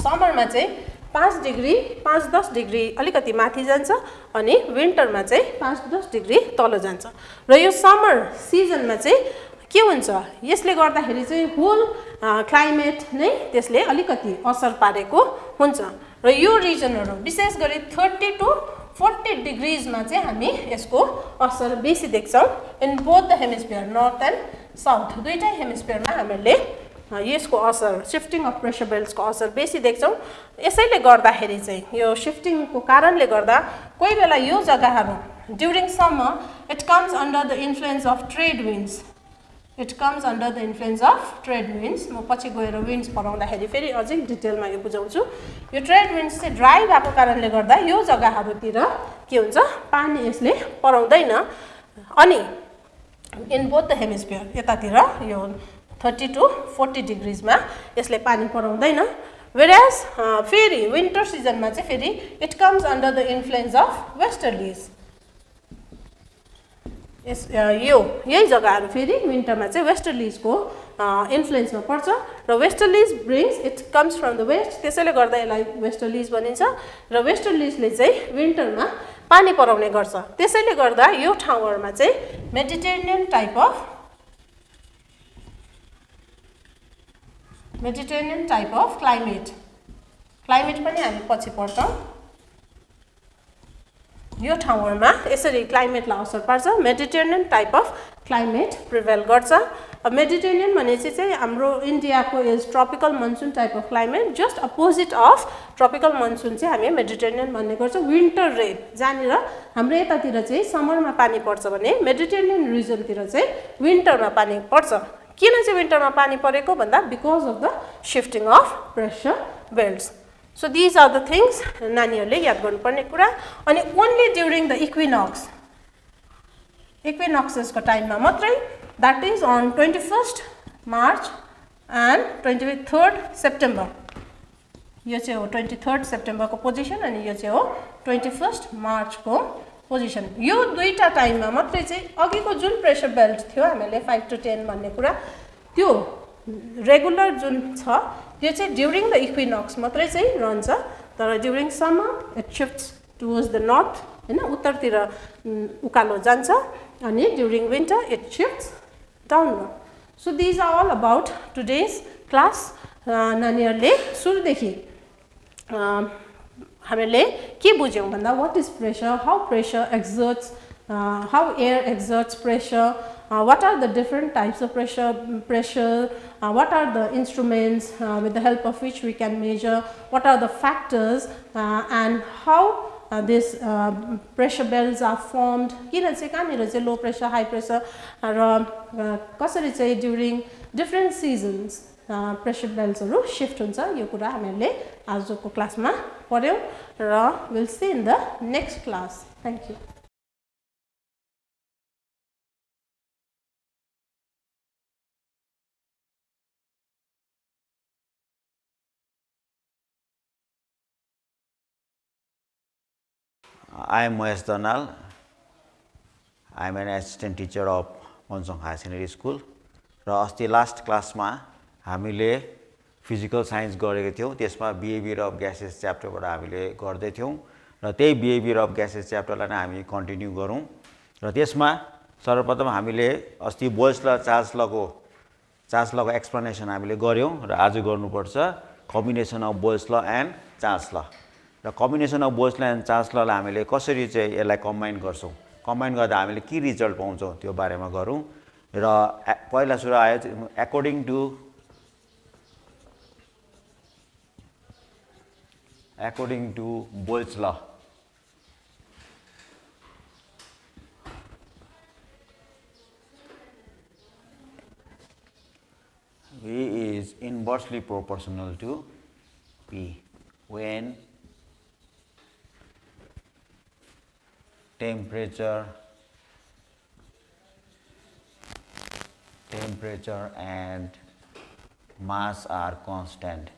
समरमा चाहिँ 5-10 डिग्री अलिकति माथि जान्छ अनि विन्टरमा चाहिँ 5-10 डिग्री तल जान्छ र यो समर सिजनमा चाहिँ के हुन्छ यसले गर्दाखेरि चाहिँ होल क्लाइमेट नै त्यसले अलिकति असर पारेको हुन्छ र यो रिजनहरू विशेष गरी 30 to 40 डिग्रिजमा चाहिँ हामी यसको असर बेसी देख्छौँ in both the hemisphere north and south दुईटै हेमिस्फियरमा हामीले यसको असर शिफ्टिङ अफ प्रेसर बेल्ट्सको असर बेसी देख्छौँ यसैले गर्दाखेरि चाहिँ यो शिफ्टिङको कारणले गर्दा कोही बेला यो जग्गाहरू during summer it comes under the influence of trade winds म पछि गएर विन्ड्स पढाउँदाखेरि फेरि अझै डिटेलमा यो बुझाउँछु यो ट्रेड विन्ड्स चाहिँ ड्राई भएको कारणले गर्दा यो जग्गाहरूतिर के हुन्छ पानी यसले पराउँदैन अनि इन बोथ द हेमिस्फियर यतातिर यो 30 to 40 डिग्रिजमा यसले पानी पराउँदैन वेयरएज फेरि विन्टर सिजनमा चाहिँ फेरि it comes under the influence of westerlies यही जग्गाहरू फेरि विन्टरमा चाहिँ वेस्टर्लिजको इन्फ्लुएन्समा पर्छ र westerlies brings it comes from the west त्यसैले गर्दा यसलाई वेस्टर्लिज भनिन्छ र वेस्टर्लिजले चाहिँ विन्टरमा पानी पराउने गर्छ त्यसैले गर्दा यो ठाउँहरूमा चाहिँ मेडिटेरेनियन टाइप अफ क्लाइमेट पनि हामी पछि पढ्छौँ यो ठाउँहरूमा यसरी क्लाइमेटलाई असर पार्छ Mediterranean type of climate prevail गर्छ मेडिटेरेनियन भनेपछि चाहिँ हाम्रो इन्डियाको is tropical monsoon type of climate just opposite of tropical monsoon चाहिँ हामी मेडिटेरेनियन भन्ने गर्छौँ विन्टर रेन जहाँनिर हाम्रो यतातिर चाहिँ समरमा पानी पर्छ भने मेडिटेरेनियन रिजनतिर चाहिँ विन्टरमा पानी पर्छ किन चाहिँ विन्टरमा पानी परेको भन्दा because of the shifting of pressure belts so these are the things नानीहरूले याद गर्नुपर्ने कुरा अनि ओन्ली ड्युरिङ द इक्विनक्सेसको टाइममा मात्रै that is on 21 March and 23 September यो चाहिँ हो 23 सेप्टेम्बरको पोजिसन अनि यो चाहिँ हो 21 मार्चको पोजिसन। यो दुईटा टाइममा मात्रै चाहिँ अघिको जुन प्रेसर बेल्ट थियो हामीले 5 to 10 भन्ने कुरा त्यो रेगुलर जुन छ त्यो चाहिँ ड्युरिङ द इक्विनॉक्स मात्रै चाहिँ रहन्छ, तर during summer it shifts towards the north हैन, उत्तरतिर उकालो जान्छ अनि during winter it shifts downward. So these are all about today's class. नानीहरूले सुरुदेखि हामीले के बुझ्यौँ भन्दा what is pressure, how pressure exerts, how air exerts pressure, what are the different types of pressure, what are the instruments with the help of which we can measure, what are the factors and how these pressure belts are formed, किन चाहिँ कहाँनिर चाहिँ low pressure high pressure र कसरी चाहिँ during different seasons pressure belts हरु shift हुन्छ, यो कुरा हामीले आजको क्लासमा पढ्यौं र we'll see in the next class. Thank you. I am Mohesh Donal. I am an assistant teacher of Monsong High Secondary School. र अस्ति लास्ट क्लासमा हामीले फिजिकल साइन्स गरेको थियौं, त्यसमा बिहेभियर अफ ग्यासेस च्याप्टरबाट हामीले गर्दै थियौं र त्यही बिहेभियर अफ ग्यासेस च्याप्टरलाई नै हामी कन्टिन्यू गरौँ। र त्यसमा सर्वप्रथम हामीले अस्ति बोयल्स ल चार्ल्स लको एक्सप्लेनेसन हामीले गर्यौं र आज गर्नुपर्छ combination of Boyle's law and Charles law. र combination of Boyle's law and Charles ललाई हामीले कसरी चाहिँ यसलाई कम्बाइन गर्छौं, कम्बाइन गर्दा हामीले के रिजल्ट पाउँछौं त्यो बारेमा गरौँ। र पहिला सुरु आयो according to Boyle's law. V is inversely proportional to P when temperature and mass are constant.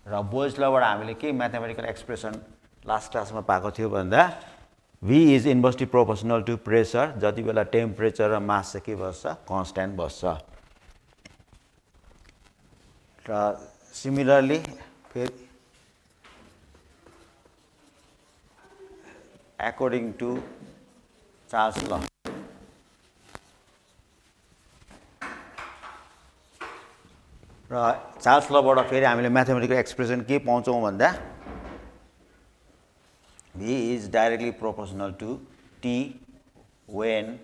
र बोयल्स लबाट हामीले के म्याथमेटिकल एक्सप्रेसन लास्ट क्लासमा पाएको थियो भन्दा V is inversely proportional to pressure, जति बेला टेम्परेचर र मास चाहिँ के बस्छ, कन्स्ट्यान्ट बस्छ। र सिमिलरली फेरि अकॉर्डिङ टु चार्ल्स ल। र चार्ल्स लबाट फेरि हामीले म्याथमेटिकल एक्सप्रेसन के पाउँछौँ भन्दा V is directly proportional to T when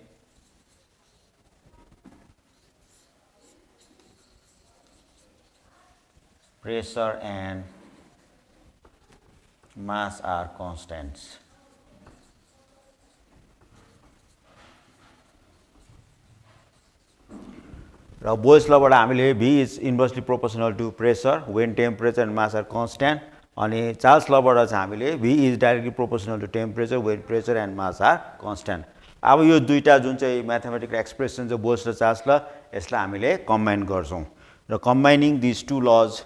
pressure and mass are constants. र बोयल्स लबाट हामीले V is inversely proportional to pressure when temperature and mass are constant, अनि Charles लबाट चाहिँ हामीले V is directly proportional to temperature when pressure and mass are constant. अब यो दुईटा जुन चाहिँ म्याथमेटिकल एक्सप्रेसन चाहिँ बोयल्स र चार्ल्स ल, यसलाई हामीले कम्बाइन गर्छौं र combining this two laws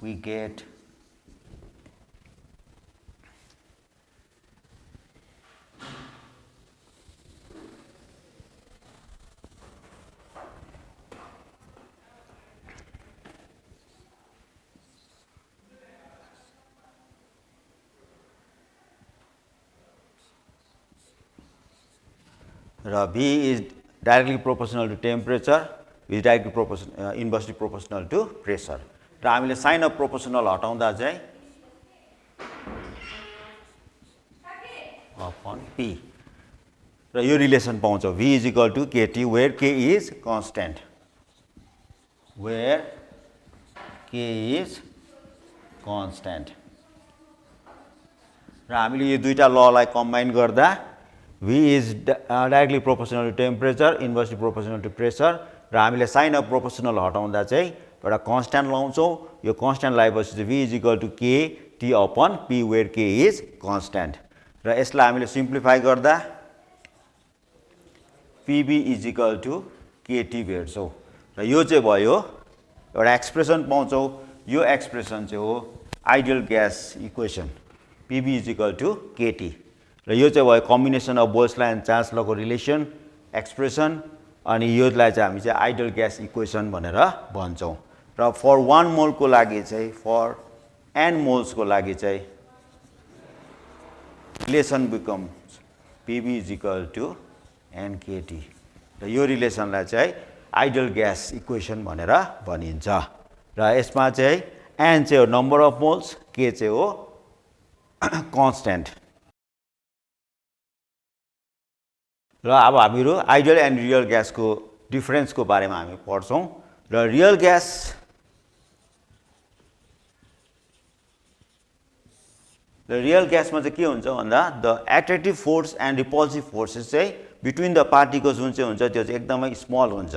we get V is directly proportional to temperature, is directly inversely proportional to pressure. र हामीले साइन अफ प्रोपोर्सनल हटाउँदा चाहिँ अपन P र यो रिलेसन पाउँछौँ V is equal to KT where K is constant. र हामीले यो दुईटा ललाई कम्बाइन गर्दा V is directly proportional to temperature, inversely proportional to pressure र हामीले साइन अफ प्रोपोर्सनल हटाउँदा चाहिँ एउटा कन्स्ट्यान्ट लाउँछौँ यो कन्स्ट्यान्ट लगाएपछि चाहिँ v is equal to kT upon p where k is constant र यसलाई हामीले सिम्प्लिफाई गर्दा pb is equal to kT भेट्छौँ र यो चाहिँ भयो एउटा एक्सप्रेसन पाउँछौँ यो एक्सप्रेसन चाहिँ हो ideal gas equation pb is equal to kT र यो चाहिँ भयो combination of Boltzmann and Charles लको रिलेसन एक्सप्रेसन अनि योलाई चाहिँ हामी चाहिँ आइडियल ग्यास इक्वेसन भनेर भन्छौँ र फर 1 मोलको लागि चाहिँ फर n मोल्सको लागि चाहिँ relation becomes pb is equal to nkT र यो रिलेसनलाई चाहिँ आइडियल ग्यास इक्वेसन भनेर भनिन्छ र यसमा चाहिँ n चाहिँ हो नम्बर अफ मोल्स k चाहिँ हो कन्स्ट्यान्ट र अब हामीहरू आइडियल एन्ड रियल ग्यासको डिफरेन्सको बारेमा हामी पढ्छौँ र रियल ग्यासमा चाहिँ के हुन्छ भन्दा the attractive force and repulsive forces चाहिँ बिट्विन द पार्टिकल्स जुन चाहिँ हुन्छ त्यो चाहिँ एकदमै स्मल हुन्छ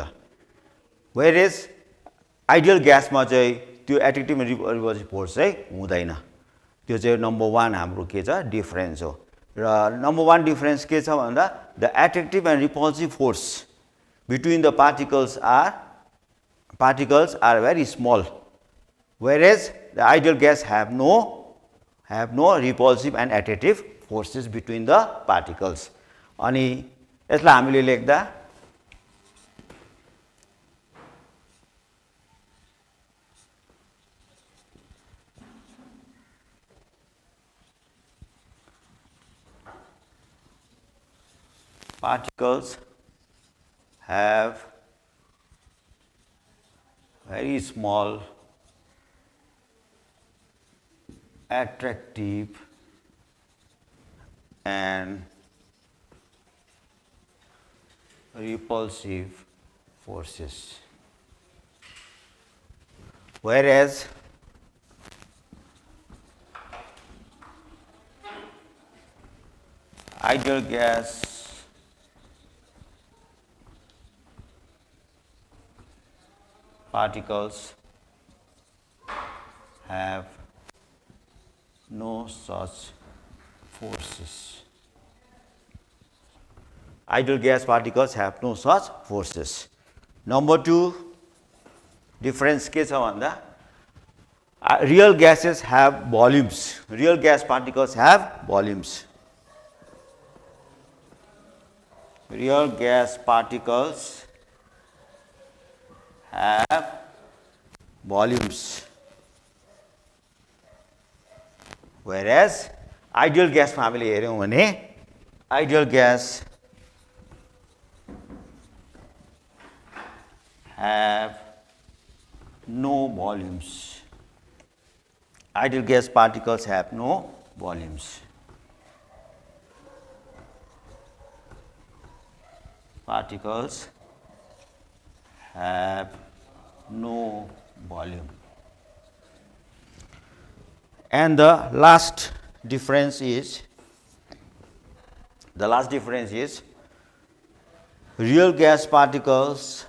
वेयर एज आइडियल ग्यासमा चाहिँ त्यो एट्र्याक्टिभ एन्ड रिपल्सिभ फोर्स चाहिँ हुँदैन त्यो चाहिँ नम्बर 1 हाम्रो के छ डिफरेन्स हो र नम्बर 1 डिफरेन्स के छ भन्दा the attractive and repulsive force between the particles are very small whereas the ideal gas have no repulsive and attractive forces between the particles अनि यसलाई हामीले लेख्दा particles have very small attractive and repulsive forces whereas ideal gas particles have no such forces. Ideal gas particles have no such forces. Number 2 difference के छ भन्दा real gases have volumes. Real gas particles have volumes. Real gas particles have volumes. Whereas ideal gas मा हामीले हेर्यौं भने ideal gas have no volumes. Ideal gas particles have no volumes. Particles have no volume. And the last difference is real gas particles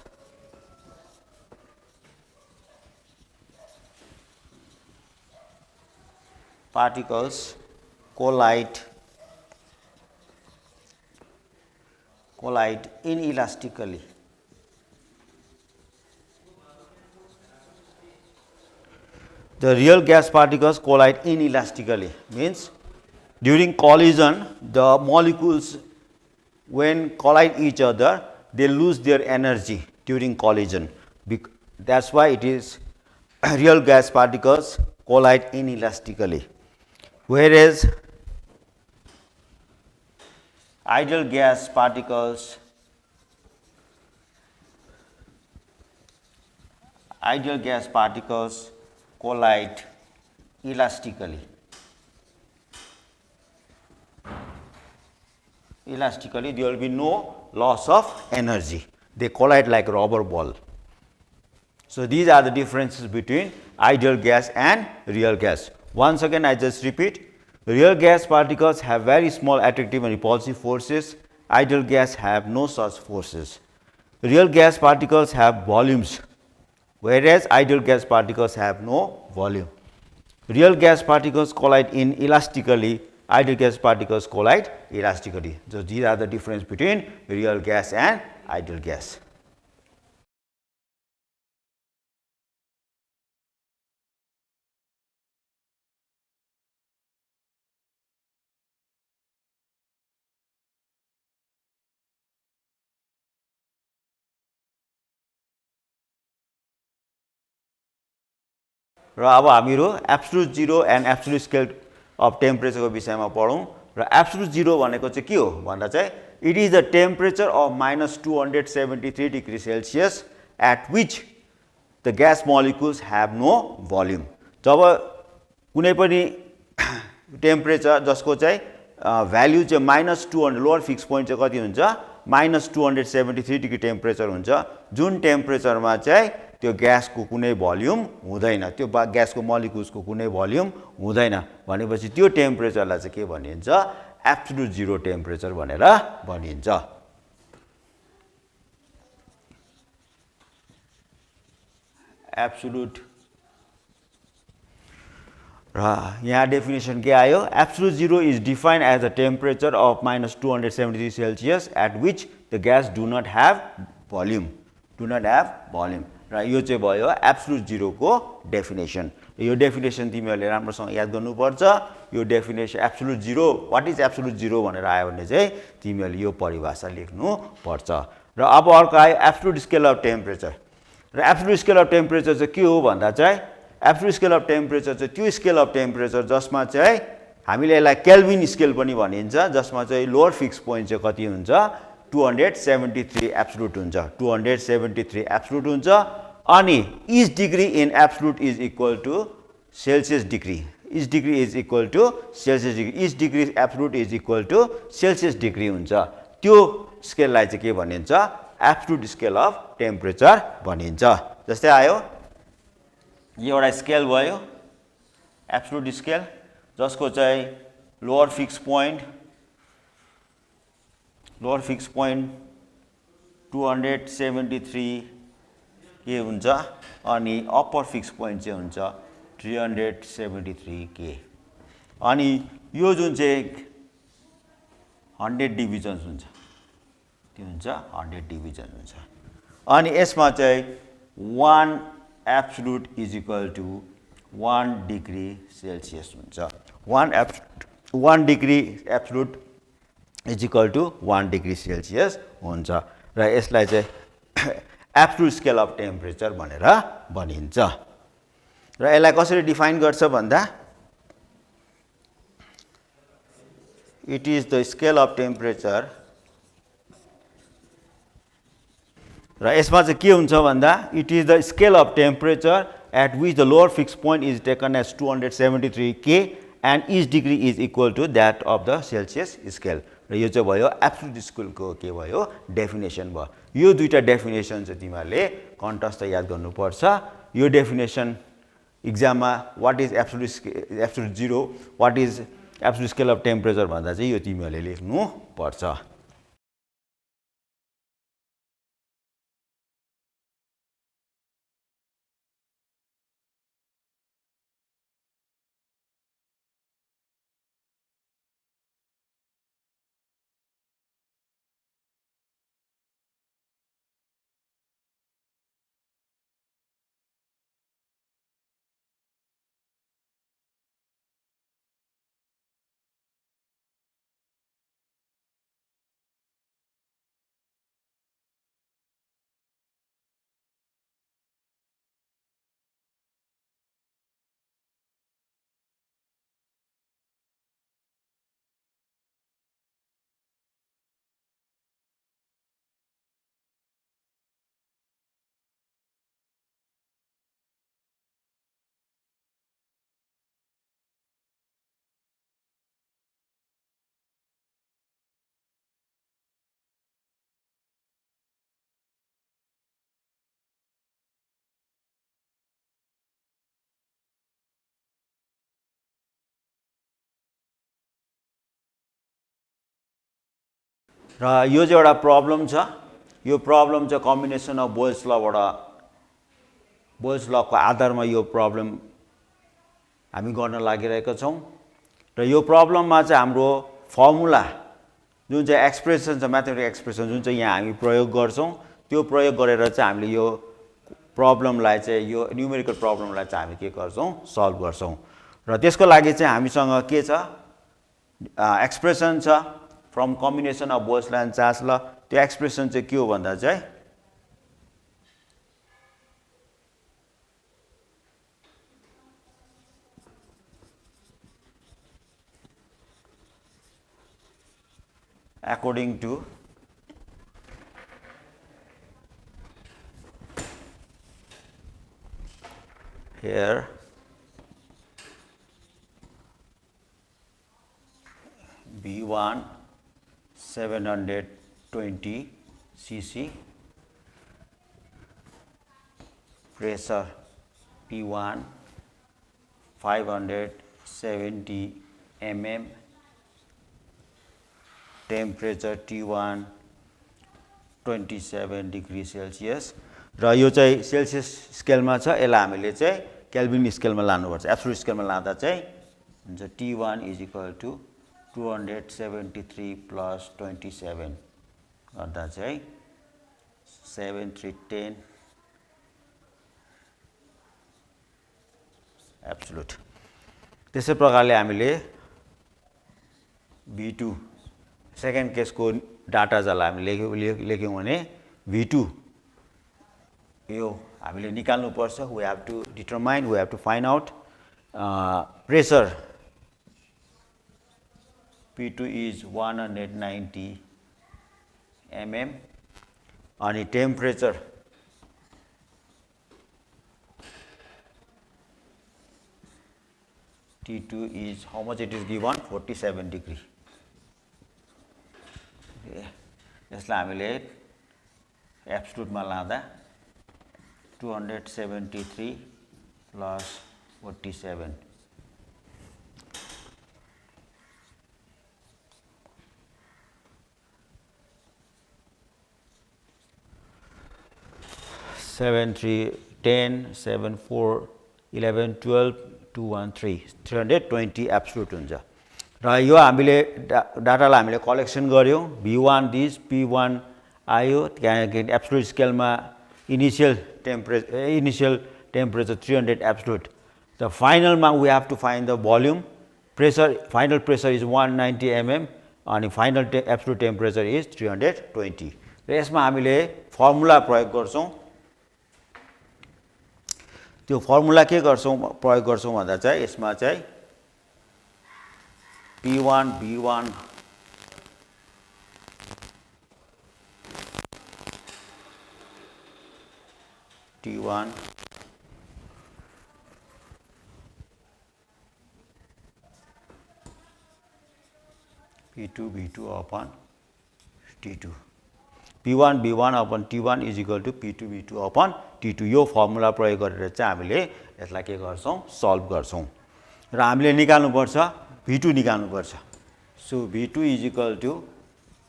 collide inelastically. The real gas particles collide inelastically means during collision the molecules when collide each other they lose their energy during collision. That's why it is real gas particles collide inelastically. Whereas ideal gas particles collide elastically. Elastically, there will be no loss of energy. They collide like rubber ball. So these are the differences between ideal gas and real gas. Once again, I just repeat: real gas particles have very small attractive and repulsive forces. Ideal gas have no such forces. Real gas particles have volumes. whereas ideal gas particles have no volume. Real gas particles collide inelastically, ideal gas particles collide elastically. So these are the difference between real gas and ideal gas. र अब हामीहरू absolute zero and absolute scale of टेम्परेचरको विषयमा पढौँ र absolute zero भनेको चाहिँ के हो भन्दा चाहिँ it is the temperature of -273 degree Celsius at which the gas molecules have no volume. जब कुनै पनि टेम्परेचर जसको चाहिँ भ्याल्यु चाहिँ -200 लोअर फिक्स पोइन्ट चाहिँ कति हुन्छ -273 डिग्री टेम्परेचर हुन्छ, जुन टेम्परेचरमा चाहिँ त्यो ग्यासको कुनै भोल्युम हुँदैन, त्यो ग्यासको मोलिकुल्सको कुनै भोल्युम हुँदैन भनेपछि त्यो टेम्परेचरलाई चाहिँ के भनिन्छ एब्सोल्युट जीरो टेम्परेचर भनेर भनिन्छ. एब्सोल्युट र यहाँ डेफिनेसन के आयो absolute zero is defined as the temperature of -273 Celsius at which the gas do not have volume र यो चाहिँ भयो एब्सोल्युट जीरोको डेफिनेसन. यो डेफिनेसन तिमीहरूले राम्रोसँग याद गर्नुपर्छ. यो definition absolute zero what is absolute zero भनेर आयो भने चाहिँ तिमीहरूले यो परिभाषा लेख्नुपर्छ. र अब अर्को आयो एब्सोल्युट स्केल अफ टेम्परेचर. र एब्सोल्युट स्केल अफ टेम्परेचर चाहिँ के हो भन्दा चाहिँ एब्सोल्युट स्केल अफ टेम्परेचर चाहिँ त्यो स्केल अफ टेम्परेचर जसमा चाहिँ हामीले यसलाई केल्भिन स्केल पनि भनिन्छ, जसमा चाहिँ लोअर फिक्स पोइन्ट चाहिँ कति हुन्छ 273 एब्सोल्युट हुन्छ, 273 एब्सोल्युट हुन्छ. अनि each degree in absolute is equal to Celsius degree, each degree is equal to Celsius degree, each degree absolute is equal to Celsius degree हुन्छ. त्यो स्केललाई चाहिँ के भनिन्छ एब्सोल्युट स्केल अफ टेम्परेचर भनिन्छ. जस्तै आयो यो एउटा स्केल भयो एब्सोल्युट स्केल जसको चाहिँ लोअर फिक्स पोइन्ट 273 के हुन्छ अनि अप्पर फिक्स पोइन्ट चाहिँ हुन्छ 373 के. अनि यो जुन चाहिँ 100 डिभिजन्स हुन्छ त्यो हुन्छ 100 डिभिजन हुन्छ. अनि यसमा चाहिँ 1 absolute is equal to 1 degree Celsius हुन्छ. 1 degree absolute is equal to 1 degree Celsius हुन्छ. र यसलाई चाहिँ एब्सोल्युट स्केल अफ टेम्परेचर भनेर भनिन्छ. र यसलाई कसरी डिफाइन गर्छ भन्दा it is the scale of temperature. र यसमा चाहिँ के हुन्छ भन्दा it is the scale of temperature at which the lower fix point is taken as 273 K and each degree is equal to that of the Celsius scale. र यो चाहिँ भयो एब्सोल्युट स्केलको के भयो डेफिनेसन भयो. यो दुईवटा डेफिनेसन चाहिँ तिमीहरूले कन्टस्ट याद गर्नुपर्छ. यो डेफिनेसन इक्जाममा what is absolute zero what is absolute scale of temperature भन्दा चाहिँ यो तिमीहरूले लेख्नुपर्छ. र यो चाहिँ एउटा प्रब्लम छ. यो प्रब्लम चाहिँ कम्बिनेसन अफ बोयल्स लबाट बोयल्स लको आधारमा यो प्रब्लम हामी गर्न लागिरहेका छौँ र यो प्रब्लममा चाहिँ हाम्रो फर्मुला जुन चाहिँ एक्सप्रेसन छ म्याथमेटिकल एक्सप्रेसन जुन चाहिँ यहाँ हामी प्रयोग गर्छौँ त्यो प्रयोग गरेर चाहिँ हामीले यो प्रब्लमलाई चाहिँ यो न्युमेरिकल प्रब्लमलाई चाहिँ हामी के गर्छौँ सल्भ गर्छौँ र त्यसको लागि चाहिँ हामीसँग के छ एक्सप्रेसन छ from combination of Boyle's and Charles ल त्यो एक्सप्रेसन चाहिँ के हो भन्दा चाहिँ according to here B1 720 cc pressure P1 570 mm temperature T1 27 degree Celsius र यो चाहिँ सेल्सियस स्केलमा छ यसलाई हामीले चाहिँ केल्भिन स्केलमा लानुपर्छ एब्सोल्युट स्केलमा लाँदा चाहिँ हुन्छ T1 is equal to 273 plus 27 गर्दा चाहिँ 7310 एब्सोल्युट त्यसै प्रकारले हामीले V2 सेकेन्ड केसको डाटा जसलाई हामीले लेख्यौँ भने V2 यो हामीले निकाल्नुपर्छ we have to determine we have to find out pressure P2 is 190 mm अनि temperature T2 is how much it is given 47 degree यसलाई हामीले एब्सोल्युटमा लाँदा 273 प्लस 47 7 3 10 7 4 11 12 213 320 एब्सोल्युट हुन्छ र यो हामीले डाटालाई हामीले कलेक्सन गर्यौँ V1 दिस P1 आयो त्यहाँदेखि एब्सोल्युट स्केलमा इनिशियल टेम्परेचर 300 एब्सोल्युट द फाइनलमा we have to find the volume pressure final pressure is 190 mm अनि फाइनल एब्सोल्युट टेम्परेचर इज 320 र यसमा हामीले फर्मुला प्रयोग गर्छौँ त्यो फर्मुला के गर्छौँ प्रयोग गर्छौँ भन्दा चाहिँ यसमा चाहिँ P1 B1 T1 P2 B2 upon T2 P1 B1 upon T1 is equal to P2 B2 upon T2 यो फर्मुला प्रयोग गरेर चाहिँ हामीले यसलाई के गर्छौँ सल्भ गर्छौँ र हामीले निकाल्नुपर्छ V2 निकाल्नुपर्छ so V2 is equal to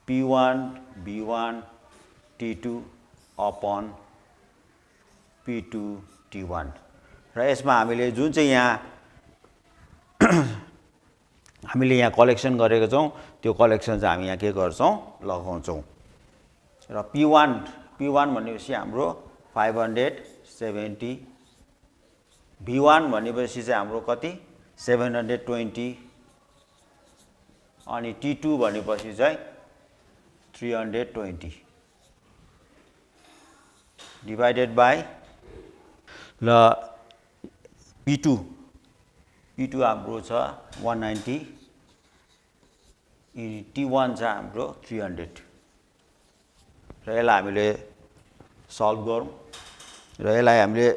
P1 B1 T2 upon P2 T1 र यसमा हामीले जुन चाहिँ हामीले यहाँ कलेक्सन गरेको छौँ त्यो कलेक्सन चाहिँ हामी यहाँ के गर्छौँ लगाउँछौँ र P1 भनेपछि हाम्रो 570 V1 भनेपछि चाहिँ हाम्रो कति 720 अनि T2 भनेपछि चाहिँ 320 डिभाइडेड बाई ल P2 हाम्रो छ 190 T1 छ हाम्रो 300 र यसलाई हामीले सल्भ गरौँ र यसलाई हामीले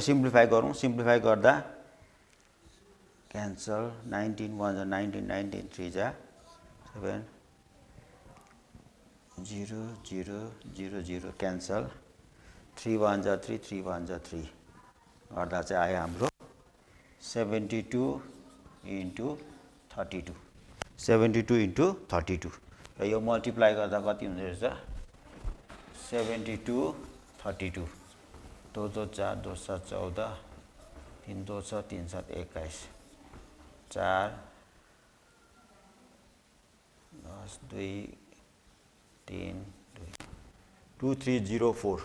सिम्प्लिफाई गरौँ सिम्प्लिफाई गर्दा क्यान्सल 19 1 19 19 3 जा 7 0 0 0 0 क्यान्सल 3 1 जा 3 3 1 जा 3 गर्दा चाहिँ आयो हाम्रो 72 into 32 72 into 32 र यो मल्टिप्लाई गर्दा कति हुँदो रहेछ 72 32 2 2 4 2 7 14 3 2 6 3 7 21 4 10 2 3 2 3 0 4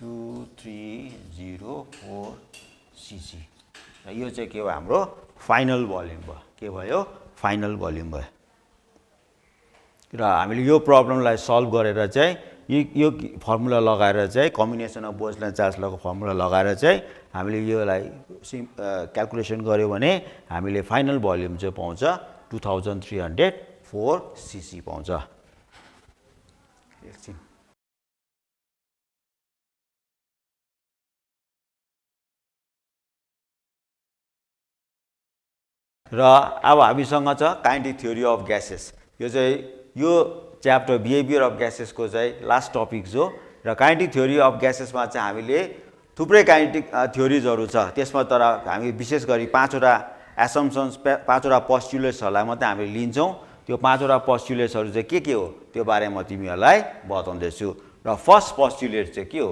2 3 0 4 cc र यो चाहिँ के हो हाम्रो फाइनल भोल्युम भयो के भयो फाइनल भोल्युम भयो र हामीले यो प्रब्लमलाई सल्भ गरेर चाहिँ यो फर्मुला लगाएर चाहिँ कम्बिनेसन अफ बोल्ट्जम्यान चार्ल्स लको फर्मुला लगाएर चाहिँ हामीले योलाई क्याल्कुलेसन गर्यो भने हामीले फाइनल भोल्युम चाहिँ पाउँछ 2304 cc पाउँछ एकछिन र अब हामीसँग छ काइनेटिक थ्योरी अफ ग्यासेस यो चाहिँ यो च्याप्टर बिहेभियर अफ ग्यासेसको चाहिँ लास्ट टपिक हो र काइनेटिक थ्योरी अफ ग्यासेसमा चाहिँ हामीले थुप्रै काइनेटिक थ्योरिजहरू छ त्यसमा तर हामी विशेष गरी 5 वटा एसम्पसन्स 5 वटा पोस्टुलेट्सहरूलाई मात्रै हामीले लिन्छौँ त्यो 5 वटा पोस्टुलेट्सहरू चाहिँ के हो त्यो बारेमा तिमीहरूलाई बताउँदैछु र फर्स्ट पोस्टुलेट चाहिँ के हो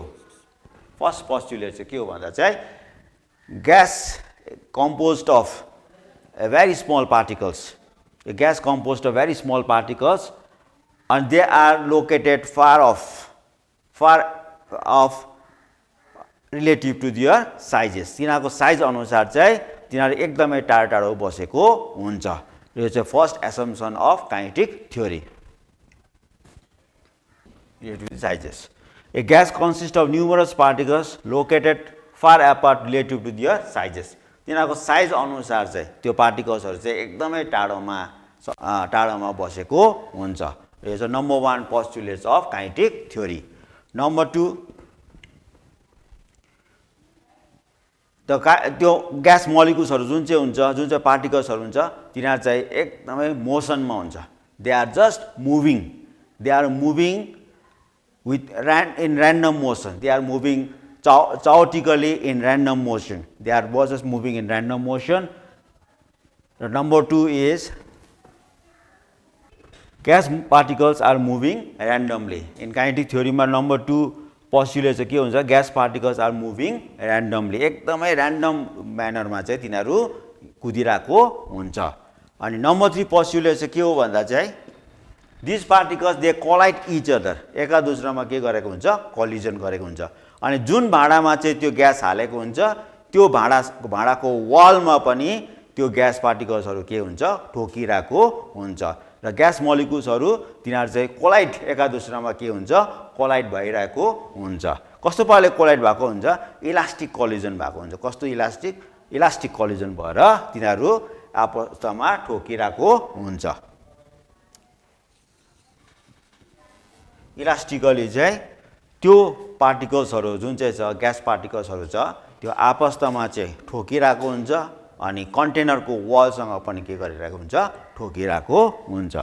फर्स्ट पोस्टुलेट चाहिँ के हो भन्दा चाहिँ gas composed of very small particles. A gas composed of very small particles and they are located far off relative to their sizes. तिनीहरूको साइज अनुसार चाहिँ तिनीहरू एकदमै टाढा टाढो बसेको हुन्छ यो चाहिँ first assumption of kinetic theory relative to sizes. A gas consists of numerous particles located far apart relative to their sizes. तिनीहरूको साइज अनुसार चाहिँ त्यो पार्टिकल्सहरू चाहिँ एकदमै टाढोमा बसेको हुन्छ यो चाहिँ number 1 postulates of kinetic theory number 2 त्यो ग्यास मोलिकुल्सहरू जुन चाहिँ पार्टिकल्सहरू हुन्छ तिनीहरू चाहिँ एकदमै मोसनमा हुन्छ they are just moving with in random motion. They are moving chaotically in random motion. They are just moving in random motion. The number 2 is gas particles are moving randomly. In kinetic theory, number 2 postulate चाहिँ के हुन्छ gas particles are moving randomly. एकदमै random manner मा चाहिँ तिनीहरू कुदिरहेको हुन्छ. अनि number 3 postulate चाहिँ के हो भन्दा चाहिँ these particles they collide each other. एका दुसरामा के गरेको हुन्छ collision गरेको हुन्छ. अनि जुन भाँडामा चाहिँ त्यो ग्यास हालेको हुन्छ त्यो भाँडाको वालमा पनि त्यो ग्यास पार्टिकल्सहरू के हुन्छ ठोकिरहेको हुन्छ र ग्यास मोलिकुल्सहरू तिनीहरू चाहिँ कोलाइड एका दुसरामा के हुन्छ कोलाइड भइरहेको हुन्छ. कस्तो पाराले कोलाइड भएको हुन्छ इलास्टिक कोलिजन भएको हुन्छ. कस्तो इलास्टिक कोलिजन भएर तिनीहरू आपसमा ठोकिरहेको हुन्छ. इलास्टिकली चाहिँ त्यो पार्टिकल्सहरू जुन चाहिँ छ ग्यास पार्टिकल्सहरू छ त्यो आपसमा चाहिँ ठोकिरहेको हुन्छ अनि कन्टेनरको वालसँग पनि के गरिरहेको हुन्छ ठोकिरहेको हुन्छ.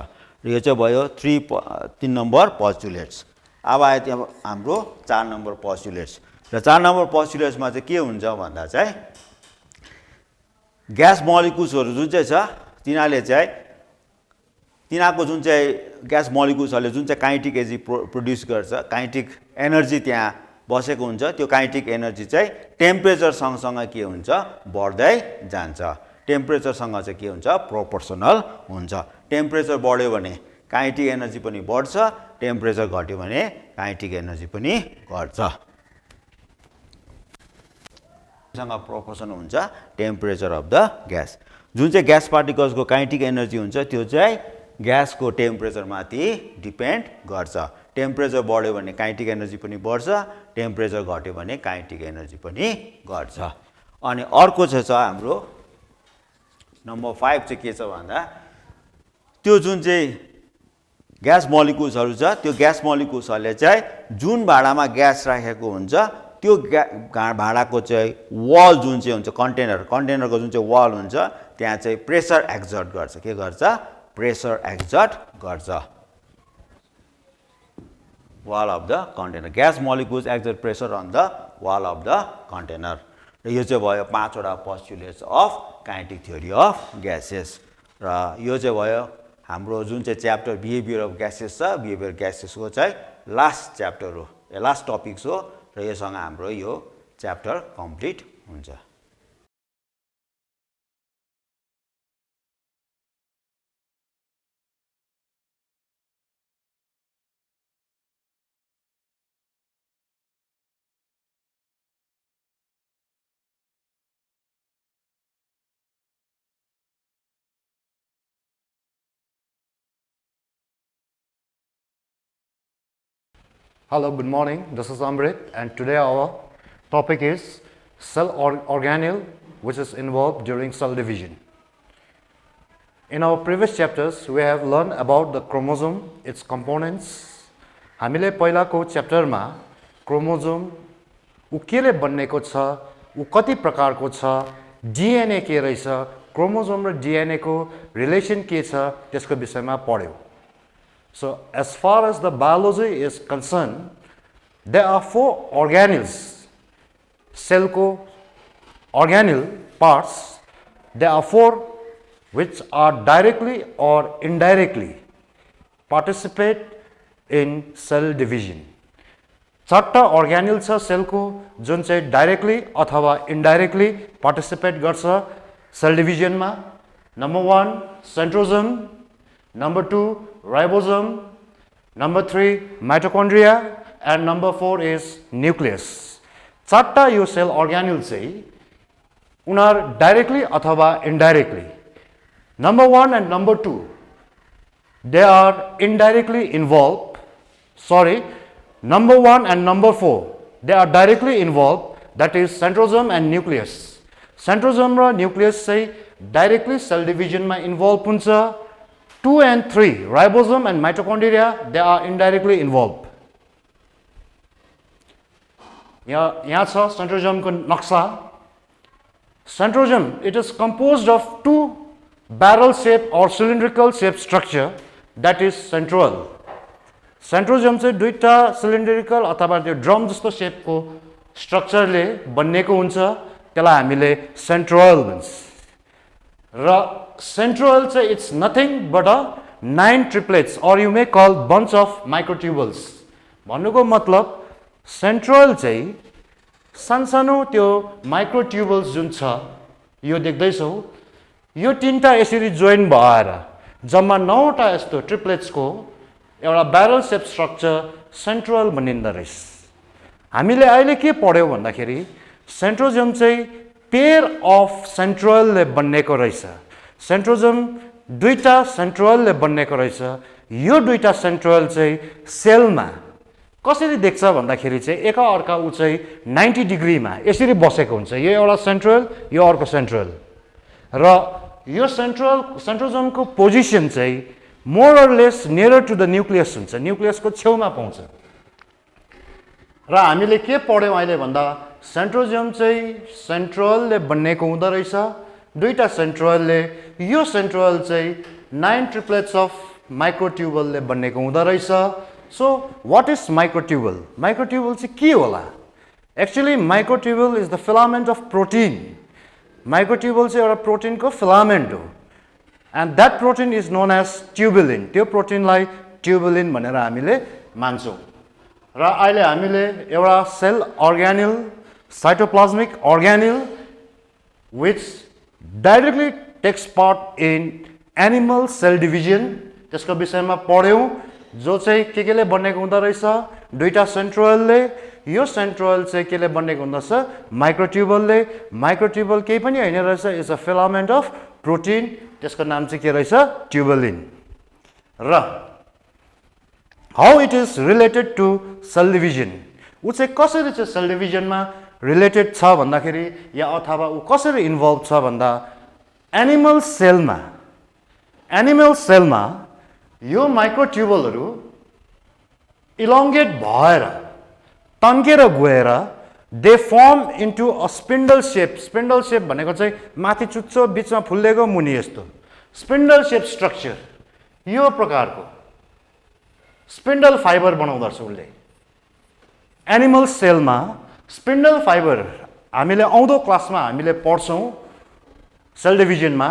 र यो चाहिँ भयो 3 नम्बर पोस्टुलेट्स. अब आयो त्यहाँ हाम्रो 4 नम्बर पोस्टुलेट्स र 4 नम्बर पोस्टुलेट्समा चाहिँ के हुन्छ भन्दा चाहिँ ग्यास मोलिकुल्सहरू जुन चाहिँ छ तिनीहरूको जुन चाहिँ ग्यास मोलिकुल्सहरूले जुन चाहिँ काइनेटिक एनर्जी प्रोड्युस गर्छ काइनेटिक एनर्जी त्यहाँ बसेको हुन्छ त्यो काइनेटिक एनर्जी चाहिँ टेम्परेचर सँगसँगै के हुन्छ बढ्दै जान्छ. टेम्परेचरसँग चाहिँ के हुन्छ प्रोपोर्सनल हुन्छ. टेम्परेचर बढ्यो भने काइनेटिक एनर्जी पनि बढ्छ टेम्परेचर घट्यो भने काइनेटिक एनर्जी पनि घट्छ. सँग प्रोपोर्सन हुन्छ टेम्परेचर अफ द ग्यास. जुन चाहिँ ग्यास पार्टिकल्सको काइनेटिक एनर्जी हुन्छ त्यो चाहिँ ग्यासको टेम्परेचरमाथि डिपेन्ड गर्छ. टेम्परेचर बढ्यो भने काइनेटिक एनर्जी पनि बढ्छ टेम्परेचर घट्यो भने काइनेटिक एनर्जी पनि घट्छ. अनि अर्को चाहिँ छ हाम्रो नम्बर 5 चाहिँ के छ भन्दा त्यो जुन चाहिँ ग्यास मोलिकुल्सहरू छ त्यो ग्यास मोलिकुल्सहरूले चाहिँ जुन भाँडामा ग्यास राखेको हुन्छ त्यो भाँडाको चाहिँ वाल जुन चाहिँ हुन्छ कन्टेनरको जुन चाहिँ वाल हुन्छ त्यहाँ चाहिँ प्रेसर एक्जर्ट गर्छ. के गर्छ प्रेसर एक्जर्ट गर्छ. wall of the container. Gas molecules exert pressure on the wall of the container. र यो चाहिँ भयो 5 वटा postulates of kinetic theory of gases. र यो चाहिँ भयो हाम्रो जुन चाहिँ च्याप्टर बिहेभियर अफ ग्यासेस छ बिहेभियर ग्यासेसको चाहिँ लास्ट च्याप्टर हो लास्ट टपिक्स हो र र योसँग हाम्रो यो च्याप्टर कम्प्लिट हुन्छ। Hello, good morning. This is Amrit, and today our topic is cell organelle, which is involved during cell division. In our previous chapters, we have learned about the chromosome, its components. हामीले पहिलाको च्याप्टरमा chromosome उ केले बन्नेको छ, उ कति प्रकारको छ, DNA के रहेछ, क्रोमोजोम र डीएनए को रिलेसन के छ त्यसको विषयमा पढ्यौं। So, as far as the biology is concerned, there are 4 organelles. Cell ko organelle parts, there are 4 which are directly or indirectly participate in cell division. 4टा organelle छ cell को जुन चाहिँ directly अथवा indirectly participate गर्छ cell division मा. Number 1 centrosome, number 2 ribosome, number 3 mitochondria, and number 4 is nucleus. 4टा यो cell organelle चाहिँ उनीहरु directly अथवा indirectly. Number 1 and number 2, they are indirectly involved. Sorry, number 1 and number 4, they are directly involved. That is centrosome and nucleus. Centrosome र nucleus चाहिँ directly cell division मा involved हुन्छ. 2 and 3, ribosome and mitochondria, they are indirectly involved. यहाँ छ centrosome को नक्सा. Centrosome, it is composed of 2 barrel shape or cylindrical shape structure, that is centroid. Centrosome चाहिँ दुईटा cylindrical अथवा त्यो ड्रम जस्तो shape को structure ले बन्नेको हुन्छ, त्यसलाई हामीले centroid भन्छ. र centroid चाहिँ it's nothing but a 9 triplets, or you may call bunch of microtubules. भन्नुको मतलब centroid चाहिँ सानसानो त्यो microtubules जुन छ यो देख्दैछौ, यो 3टा यसरी जोइन भएर जम्मा 9टा यस्तो triplets को एउटा barrel shape structure centroid बनिँदो रहेछ. हामीले अहिले के पढ्यौ भन्दाखेरि centrosome चाहिँ pair of centroid ले बन्नेको रहेछ. Centrosome दुईटा centroid ले बन्नेको रहेछ. यो दुईटा centroid चाहिँ सेलमा कसरी देख्छ भन्दाखेरि चाहिँ एका अर्का उ चाहिँ 90 डिग्री मा यसरी बसेको हुन्छ. यो एउटा centroid, यो अर्को centroid. र यो centrosome को पोजिसन चाहिँ more or less nearer to the nucleus हुन्छ. न्यूक्लियस को छेउमा पाउँछ. र हामीले के पढ्यौ अहिले भन्दा centrosome चाहिँ centroid ले बन्नेको हुँदो रहेछ. दुईटा centroid ले यो centroid चाहिँ 9 triplets of microtubule ले बन्नेको हुँदो रहेछ. So what is microtubule? Microtubule चाहिँ के होला? Actually microtubule is the filament of protein. Microtubule चाहिँ एउटा protein को filament हो. And that protein is known as tubulin. त्यो protein लाई tubulin भनेर हामीले मान्छौं. र अहिले हामीले एउटा cell organelle, cytoplasmic organelle, which directly takes part in animal cell division, त्यसको विषयमा पढ्यौं. जो चाहिँ केले बन्नेको हुँदो रहेछ, दुईटा centroid ले. यो centroid चाहिँ केले बन्नेको हुँदछ, microtubule ले. microtubule केही पनि हैन रहेछ, is a filament of protein. त्यसको नाम चाहिँ के रहेछ, tubulin. र how it is related to cell division, उ चाहिँ कसरी चाहिँ cell division मा related छ भन्दाखेरि या अथवा उ कसरी इन्भल्भ छ भन्दा एनिमल सेलमा यो माइक्रोट्युबलहरु इलोंगेट भएर तन्केर गएर they form into a spindle shape. Spindle shape भनेको चाहिँ माथि चुच्चो बीचमा फुल्लेको मुनि यस्तो spindle shape structure. यो प्रकारको स्पिन्डल फाइबर बनाउँदछ उले. एनिमल सेलमा स्पिन्डल फाइबर हामीले आउँदो क्लासमा हामीले पढ्छौं सेल डिभिजनमा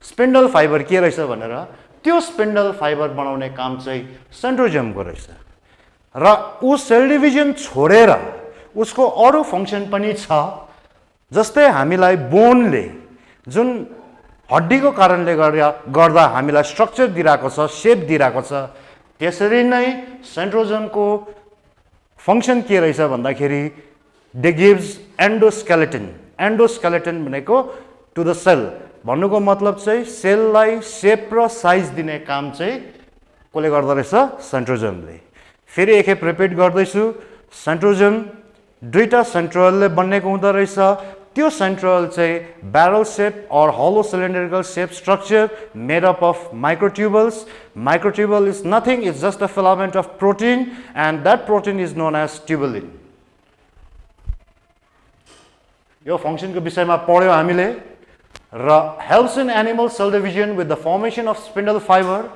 स्पिन्डल फाइबर के रहेछ भनेर. त्यो स्पिन्डल फाइबर बनाउने काम चाहिँ सेन्ट्रोजोमको रहेछ. र उ सेल डिभिजन छोडेर उसको अरू फङ्सन पनि छ। जस्तै हामीलाई बोनले जुन हड्डीको कारणले गर्दा हामीलाई स्ट्रक्चर दिइरहेको छ, सेप दिइरहेको छ, त्यसरी नै सेन्ट्रोजमको फङ्सन के रहेछ भन्दाखेरि दे गिभ्स एन्डोस्केलेटन। एन्डोस्केलेटन भनेको टु द सेल, भन्नुको मतलब चाहिँ सेललाई सेप र साइज दिने काम चाहिँ कसले गर्दो रहेछ? सेन्ट्रोजमले। फेरि एकखेप रिपिट गर्दैछु, सेन्ट्रोजम दुईटा सेन्ट्रोयलले बनेको हुँदो रहेछ। त्यो सेन्ट्रोयल चाहिँ barrel shape or hollow cylindrical shape structure made up of microtubules. Microtubule is nothing, it's just a filament of protein and that protein is known as tubulin. यो फङ्सनको विषयमा पढ्यो हामीले र helps in animal cell division with the formation of spindle fibre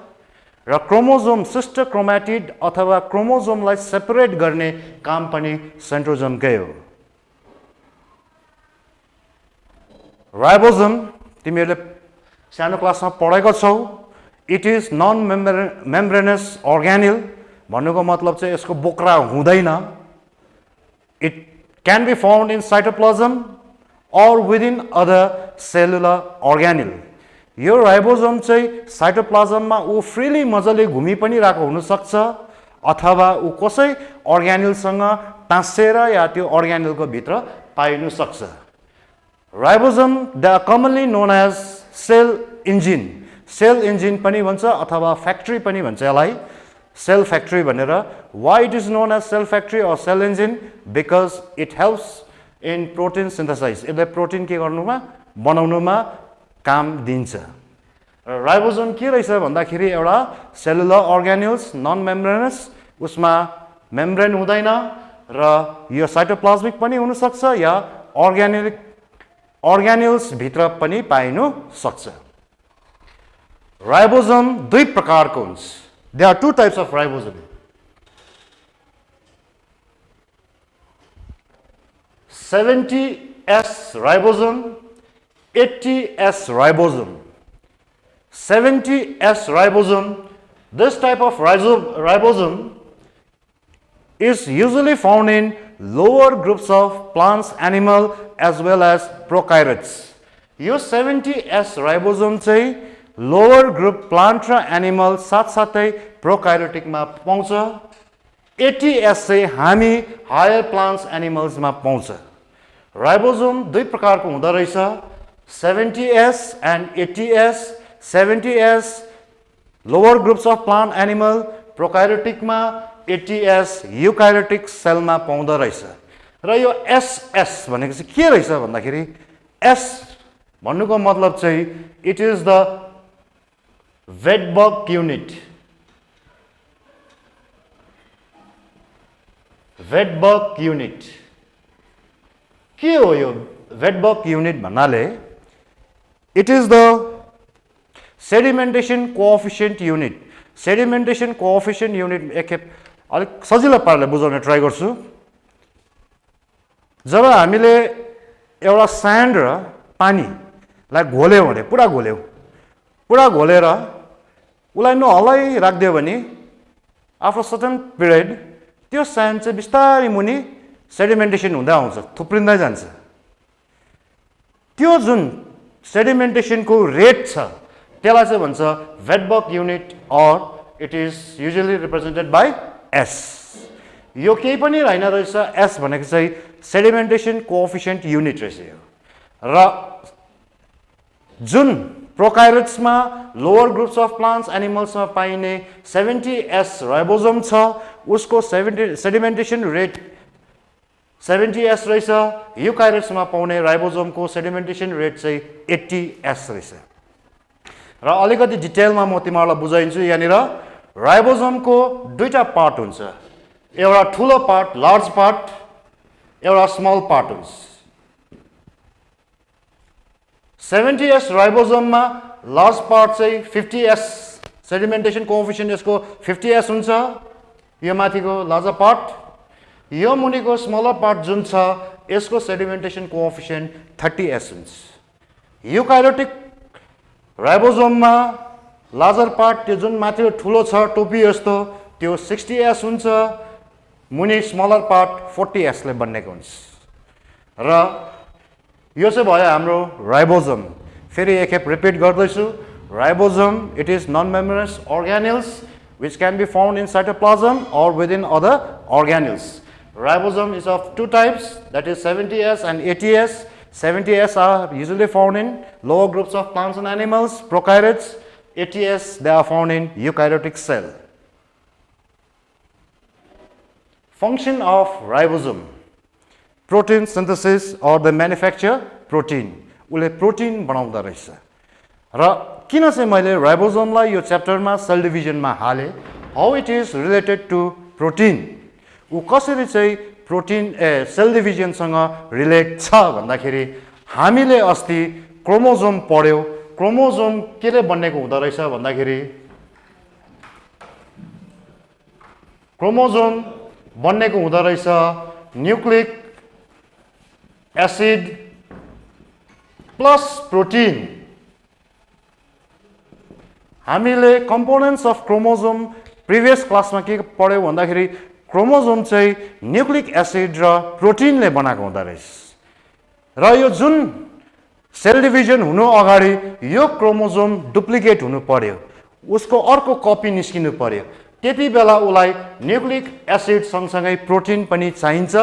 र chromosome sister chromatid अथवा क्रोमोजोमलाई separate गर्ने काम पनि सेन्ट्रोजमकै हो। राइबोसोम तिमीहरूले सानो क्लासमा पढेको छौ। It is non membranous organelle, भन्नुको मतलब चाहिँ यसको बोक्रा हुँदैन। It can be found in cytoplasm or within other cellular organelle. यो राइबोसोम चाहिँ साइटोप्लाज्ममा ऊ फ्रीली मजाले घुमि पनि रहेको हुनसक्छ अथवा ऊ कसै अर्ग्यानिलसँग टाँसेर या त्यो अर्ग्यानिलको भित्र पाइनु सक्छ। Ribosome they are commonly known as cell engine. Cell engine पनि भन्छ अथवा फ्याक्ट्री पनि भन्छ यसलाई, सेल फ्याक्ट्री भनेर। Why it is known as cell factory or cell engine? Because it helps in protein synthesize. यसले प्रोटिन के गर्नुमा, बनाउनुमा काम दिन्छ। राइबोसोम के रहेछ भन्दाखेरि एउटा सेलुलर अर्ग्यानिल्स, नन मेम्ब्रेनस, उसमा मेम्ब्रेन हुँदैन र यो साइटोप्लाज्मिक पनि हुनसक्छ या अर्ग्यानिल्स भित्र पनि पाइनु सक्छ। राइबोसोम दुई प्रकारको हुन्छ। There are two types of ribosome. 70S ribosome, 80S ribosome. 70S ribosome, this type of ribosome is usually found in lower groups of plants, animal as well as prokaryotes. यो 70S ribosome चाहिँ lower group plant र animal साथसाथै prokaryotic मा पाउँछ। 80S चाहिँ हामी higher plants, animals मा पाउँछ। राइबोसोम दुई प्रकारको हुँदो रहेछ, 70S and 80S। 70S lower groups of plant, animal, prokaryotic मा, 80S eukaryotic cell मा पाउँदो रहेछ। र यो SS भनेको चाहिँ के रहेछ भन्दाखेरि S भन्नुको मतलब चाहिँ it is the Vedberg unit. Vedberg unit के हो यो Vedberg unit भन्नाले? It is the sedimentation coefficient unit. Sedimentation coefficient unit एकखेप अलिक सजिलो पाराले बुझाउने ट्राई गर्छु। जब हामीले एउटा स्यान्ड र पानीलाई घोल्यौँ भने, पुरा घोलेर उसलाई नहल्लाइ राख्दियो भने आफ्टर सर्टन पिरियड त्यो स्यान्ड चाहिँ बिस्तारै मुनि सेडिमेन्टेसन हुँदै आउँछ, थुप्रिँदै जान्छ। त्यो जुन सेडिमेन्टेसनको रेट छ त्यसलाई चाहिँ भन्छ Vedberg unit or it is usually represented by S. यो केही पनि हैन रहेछ, S भनेको चाहिँ सेडिमेन्टेसन कोएफिसिएन्ट युनिट रहेछ यो। र जुन प्रोकार्योट्समा लोअर ग्रुप्स अफ प्लान्ट्स, एनिमल्समा पाइने 70S राइबोसोम छ, उसको सेडिमेन्टेसन रेट 70S रहेछ। युकार्योट्समा पाउने राइबोसोमको सेडिमेन्टेसन रेट चाहिँ 80S रहेछ। र अलिकति डिटेलमा म तिमीहरूलाई बुझाइन्छु। यहाँनिर राइबोसोमको दुईटा पार्ट हुन्छ, एउटा ठुलो पार्ट लार्ज पार्ट, एउटा स्मल पार्ट हुन्छ। 70S राइबोसोममा लार्ज पार्ट चाहिँ 50S, सेडिमेन्टेसन कोएफिसिएन्ट यसको 50S हुन्छ, यो माथिको लार्जर पार्ट। यो मुनिको स्मलर पार्ट जुन छ यसको सेडिमेन्टेसन कोएफिसिएन्ट 30S हुन्छ। युकार्योटिक राइबोसोममा लार्जर पार्ट त्यो जुन माथिको ठुलो छ टोपी जस्तो त्यो 60S हुन्छ मुनि स्मलर पार्ट 40S ले बन्नेको हुन्छ र यो चाहिँ भयो हाम्रो राइबोसोम फेरि एकखेप रिपिट गर्दैछु ribosome it is non-membranous organelles which can be found in cytoplasm or within other organelles. Ribosome is of two types, that is 70S and 80S. 70S are usually found in lower groups of plants and animals, prokaryotes. 80S they are found in eukaryotic cell. Function of ribosome: protein synthesis or they manufacture protein. उले protein बनाउँदा रहेछ र किन चाहिँ मैले राइबोसोमलाई यो च्याप्टरमा cell डिभिजनमा हाले how it is related to protein उ कसरी चाहिँ प्रोटिन सेल डिभिजनसँग रिलेट छ भन्दाखेरि हामीले अस्ति क्रोमोजोम पढ्यौ क्रोमोजोम केले बन्नेको हुँदो रहेछ भन्दाखेरि क्रोमोजोम बन्नेको हुँदो रहेछ न्यूक्लिक एसिड प्लस प्रोटिन हामीले कम्पोनेन्ट्स अफ क्रोमोजोम प्रिभियस क्लासमा के पढ्यौ भन्दाखेरि क्रोमोजोम चाहिँ न्यूक्लिक एसिड र प्रोटिनले बनाएको हुँदो रहेछ र यो जुन सेल डिभिजन हुनु अगाडि यो क्रोमोजोम डुप्लिकेट हुनु पर्यो उसको अर्को कपी निस्किनु पर्यो त्यति बेला उलाई न्यूक्लिक एसिड सँगसँगै प्रोटिन पनि चाहिन्छ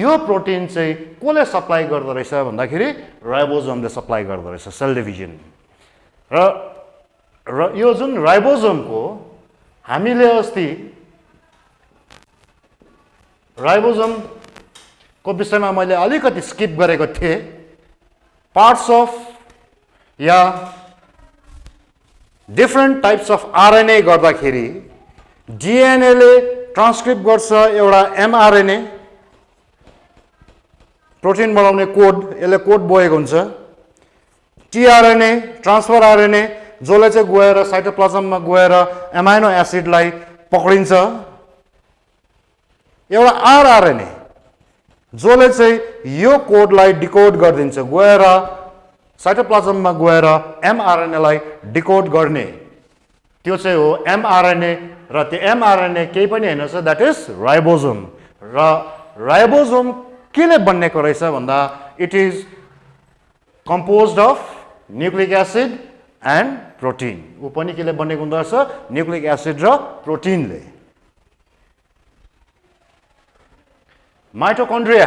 यो प्रोटिन चाहिँ कसले सप्लाई गर्दो रहेछ भन्दाखेरि राइबोसोमले सप्लाई गर्दो रहेछ सेल डिभिजन र यो जुन राइबोसोमको हामीले अस्ति राइबोसोमको विषयमा मैले अलिकति स्किप गरेको थिएँ parts of yeah different types of RNA गर्दाखेरि डिएनएले ट्रान्सक्रिप्ट गर्छ एउटा एमआरएनए प्रोटिन बनाउने कोड यसले कोड बोकेको हुन्छ टिआरएनए ट्रान्सफर आरएनए जसले चाहिँ गएर साइटोप्लाज्ममा गएर एमाइनो एसिडलाई पक्रिन्छ एउटा आरआरएनए जसले चाहिँ यो कोडलाई डिकोड गरिदिन्छ गएर साइटोप्लाज्ममा गएर एमआरएनएलाई डिकोड गर्ने त्यो चाहिँ हो एमआरएनए र त्यो एमआरएनए केही पनि हैन छ द्याट इज राइबोसोम र राइबोसोम केले बन्नेको रहेछ भन्दा it is composed of nucleic acid and protein ऊ पनि केले बनेको हुँदो रहेछ न्यूक्लिक एसिड र प्रोटिनले mitochondria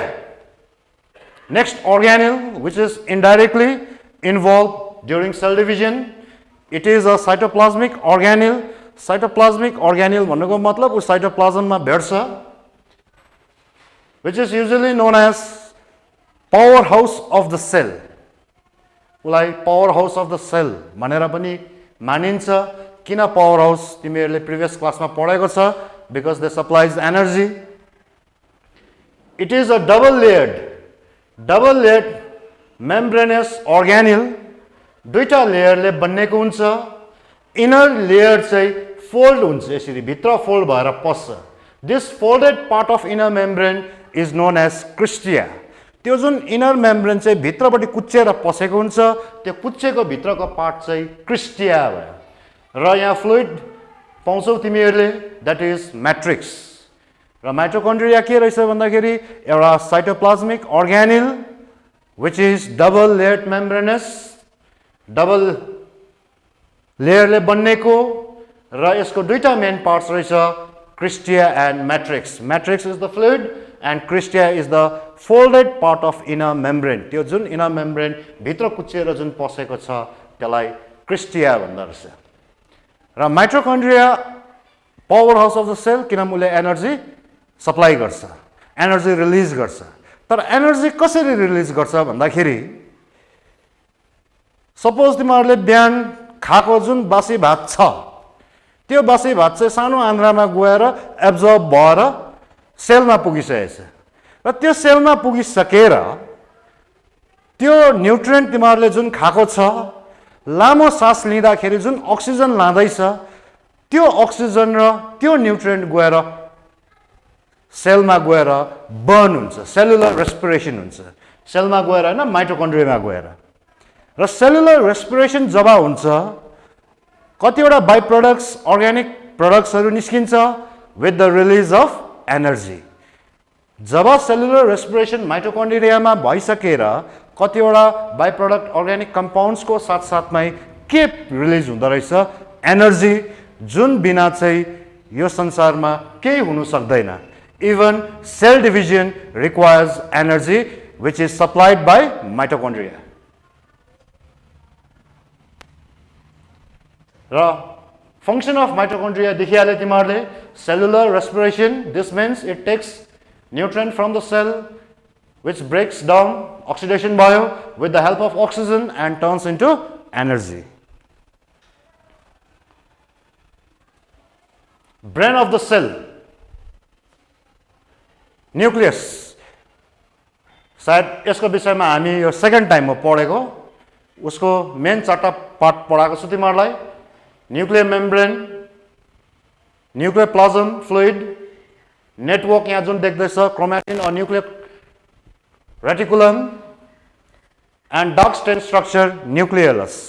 next organelle which is indirectly involved during cell division it is a cytoplasmic organelle cytoplasmic organelle भन्नुको मतलब ऊ साइटोप्लाज्ममा भेट्छ which is usually known as powerhouse of the cell उलाई powerhouse of the cell भनेर पनि मानिन्छ किन power house तिमीहरूले प्रिभियस क्लासमा पढेको छ because they supplies energy it is a double layered membranes organelle दुईटा लेयरले बन्नेको हुन्छ इनर लेयर चाहिँ फोल्ड हुन्छ यसरी भित्र फोल्ड भएर पस्छ this folded part of inner membrane is known as cristae त्यो जुन इनर मेम्ब्रेन चाहिँ भित्रपट्टि कुच्चेर पसेको हुन्छ त्यो कुच्चेको भित्रको पार्ट चाहिँ क्रिस्टिया भयो र यहाँ फ्लुइड पाउँछौ तिमीहरूले द्याट इज म्याट्रिक्स र माइटोकन्ड्रिया के रहेछ भन्दाखेरि एउटा cytoplasmic organelle which is double layered membranous double लेयरले बन्नेको र यसको दुईटा मेन पार्ट्स रहेछ cristae and matrix matrix is the fluid and Cristia is the folded part of inner membrane त्यो जुन इनर मेम्ब्रेन भित्र कुच्चिएर जुन पसेको छ त्यसलाई क्रिस्टिया भन्दो रहेछ र mitochondria powerhouse of the cell किनभने उसले एनर्जी सप्लाई गर्छ एनर्जी रिलिज गर्छ तर एनर्जी कसरी रिलिज गर्छ भन्दाखेरि सपोज तिमीहरूले बिहान खाएको जुन बासी भात छ त्यो बासी भात चाहिँ सानो आन्द्रामा गएर एब्जर्ब भएर सेलमा पुगिसकेछ र त्यो सेलमा पुगिसकेर त्यो न्युट्रिएन्ट तिमीहरूले जुन खाएको छ लामो सास लिँदाखेरि जुन अक्सिजन लाँदैछ त्यो अक्सिजन र त्यो न्युट्रिएन्ट गएर सेलमा गएर बर्न हुन्छ सेलुलर रेस्पिरेसन हुन्छ सेलमा गएर हैन माइटोकन्ड्रियामा गएर र सेलुलर रेस्पिरेसन जब हुन्छ कतिवटा बाइ प्रोडक्ट्स अर्ग्यानिक प्रोडक्ट्सहरू निस्किन्छ with the release of energy जब सेलुलर रेस्पिरेसन माइटोकन्ड्रियामा भइसकेर कतिवटा बाइ प्रोडक्ट अर्ग्यानिक कम्पाउन्ड्सको साथसाथमै के रिलिज हुँदो रहेछ एनर्जी जुन बिना चाहिँ यो संसारमा केही हुन सक्दैन even cell division requires energy which is supplied by mitochondria र function of mitochondria देखिहाले तिमीहरूले cellular respiration this means it takes nutrient from the cell which breaks down oxidation भयो with the help of oxygen and turns into energy brain of the cell nucleus सायद यसको विषयमा हामी यो second टाइममा पढेको उसको मेन चारवटा पार्ट पढाएको छु तिमीहरूलाई nuclear membrane nuclear plasm fluid network यहाँ जुन देख्दैछ chromatin or nuclear reticulum and dark stain structure nucleus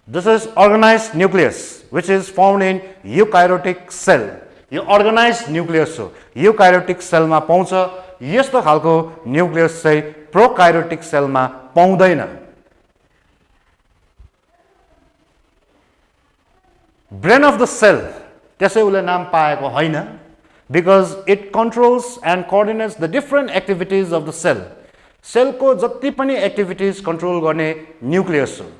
this is organised nucleus which is found in eukaryotic cell यो अर्गनाइज्ड न्युक्लियस हो युकार्योटिक सेलमा पाउँछ यस्तो खालको न्युक्लियस चाहिँ प्रोकार्योटिक सेलमा पाउँदैन ब्रेन अफ द सेल त्यसै उसले नाम पाएको होइन because it controls and coordinates the different activities of the cell सेलको जति पनि एक्टिभिटिज कन्ट्रोल गर्ने न्युक्लियस हो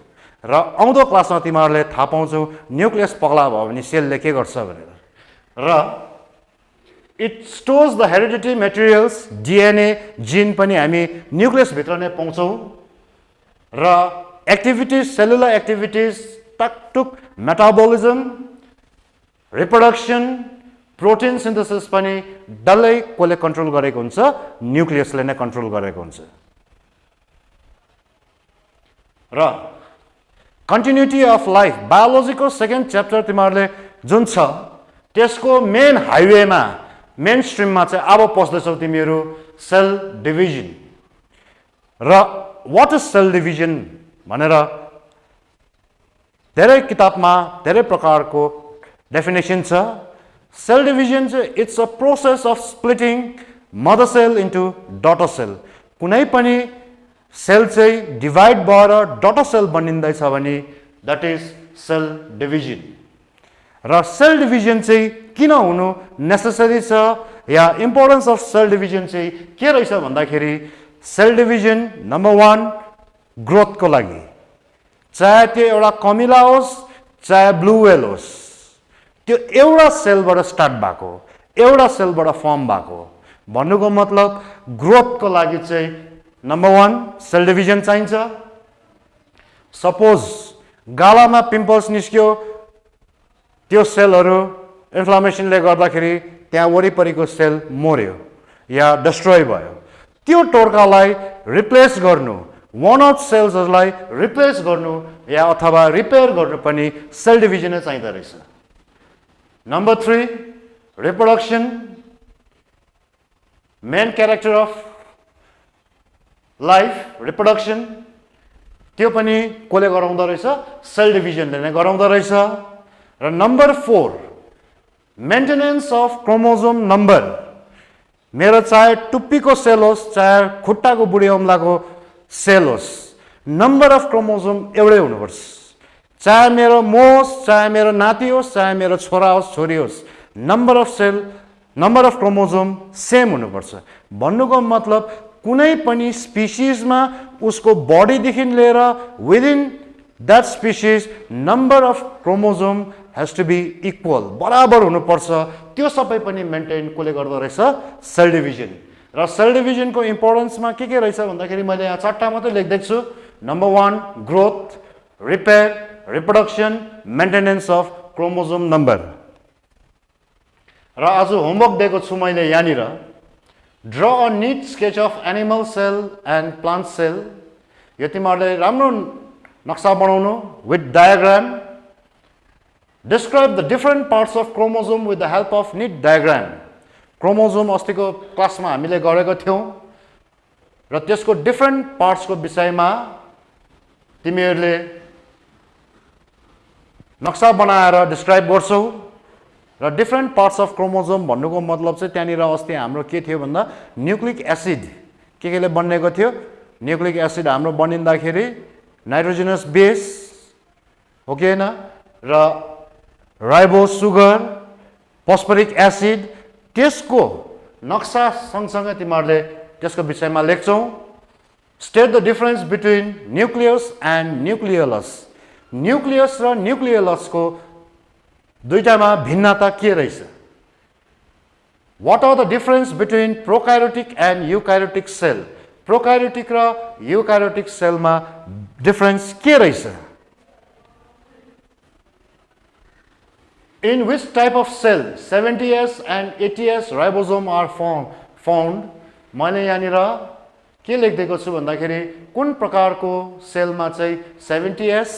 र आउँदो क्लासमा तिमीहरूले थाहा पाउँछौ न्युक्लियस पगला भयो भने सेलले के गर्छ भनेर र it stores the hereditary materials DNA gene पनि हामी न्युक्लियस भित्र नै पाउँछौं र एक्टिभिटिज सेलुलर एक्टिभिटिज टकटुक मेटाबोलिजम रिप्रोडक्सन प्रोटिन सिन्थेसिस पनि डल्लै कोले कन्ट्रोल गरेको हुन्छ न्युक्लियसले नै कन्ट्रोल गरेको हुन्छ र कन्टिन्युटी अफ लाइफ बायोलोजीको सेकेन्ड च्याप्टर तिमीहरूले जुन छ त्यसको मेन हाइवेमा मेन स्ट्रिममा चाहिँ अब पस्दैछौ तिमीहरू सेल डिभिजन र वाट इज सेल डिभिजन भनेर धेरै किताबमा धेरै प्रकारको डेफिनेसन छ सेल डिभिजन चाहिँ it's a process of splitting mother cell into daughter cell कुनै पनि सेल चाहिँ डिभाइड भएर डटर सेल बनिँदैछ भने द्याट इज सेल डिभिजन र सेल डिभिजन चाहिँ किन हुनु नेसेसरी छ या इम्पोर्टेन्स अफ सेल डिभिजन चाहिँ के रहेछ भन्दाखेरि सेल डिभिजन नम्बर 1 ग्रोथको लागि चाहे त्यो एउटा कमिला होस् चाहे ब्लू वेल होस् त्यो एउटा सेलबाट स्टार्ट भएको एउटा सेलबाट फर्म भएको भन्नुको मतलब ग्रोथको लागि चाहिँ नम्बर 1 सेल डिभिजन चाहिन्छ सपोज गालामा पिम्पल्स निस्क्यो त्यो सेलहरू इन्फ्लामेसनले गर्दाखेरि त्यहाँ वरिपरिको सेल मर्यो या डिस्ट्रोय भयो त्यो टोर्कालाई रिप्लेस गर्नु वान अफ सेल्सहरूलाई रिप्लेस गर्नु या अथवा रिपेयर गर्नु पनि सेल डिभिजनै चाहिँदो रहेछ number 3 reproduction main character of life reproduction त्यो पनि कसले गराउँदो रहेछ सेल डिभिजनले नै गराउँदो रहेछ र number 4 maintenance of chromosome number मेरो चाहे टुप्पीको सेल होस् चाहे खुट्टाको बुढी औँलाको सेल होस् नम्बर अफ क्रोमोजोम एउटै हुनुपर्छ चाहे मेरो म होस् चाहे मेरो नाति होस् चाहे मेरो छोरा होस् छोरी होस् number of cell number of chromosome same हुनुपर्छ भन्नुको मतलब कुनै पनि स्पिसिसमा उसको बडीदेखि लिएर within that species number of chromosome has to be equal बराबर हुनुपर्छ त्यो सबै पनि मेन्टेन कसले गर्दो रहेछ सेल डिभिजन र सेल डिभिजनको इम्पोर्टेन्समा के रहेछ भन्दाखेरि मैले यहाँ चारवटा मात्रै लेख्दै छु number 1 growth repair reproduction maintenance of chromosome number र आज होमवर्क दिएको छु मैले यहाँनिर draw a neat sketch of animal cell and plant cell यो तिमीहरूले राम्रो नक्सा बनाउनु with diagram Describe the different parts of chromosome with the help of neat diagram. Chromosome अस्तिको क्लासमा हामीले गरेको थियौं र त्यसको डिफरेन्ट पार्ट्सको विषयमा तिमीहरूले नक्सा बनाएर डिस्क्राइब गर्छौ र डिफ्रेन्ट पार्ट्स अफ क्रोमोजोम भन्नुको मतलब चाहिँ त्यहाँनिर अस्ति हाम्रो के थियो भन्दा न्युक्लिक एसिड केले बनिएको थियो न्युक्लिक एसिड हाम्रो बनिँदाखेरि नाइट्रोजनस बेस हो कि हैन र राइबोज सुगर फस्फोरिक एसिड त्यसको नक्सा सँगसँगै तिमीहरूले त्यसको विषयमा लेख्छौ state the difference between nucleus and nucleolus nucleus र न्युक्लियलसको दुईटामा भिन्नता के रहेछ what are the difference between prokaryotic and eukaryotic cell prokaryotic र यूकार्योटिक सेलमा डिफरेन्स के रहेछ In which type of cell 70S and 80S ribosome are found? मैले यहाँनिर के लेख्दिएको छु भन्दाखेरि कुन प्रकारको सेलमा चाहिँ 70S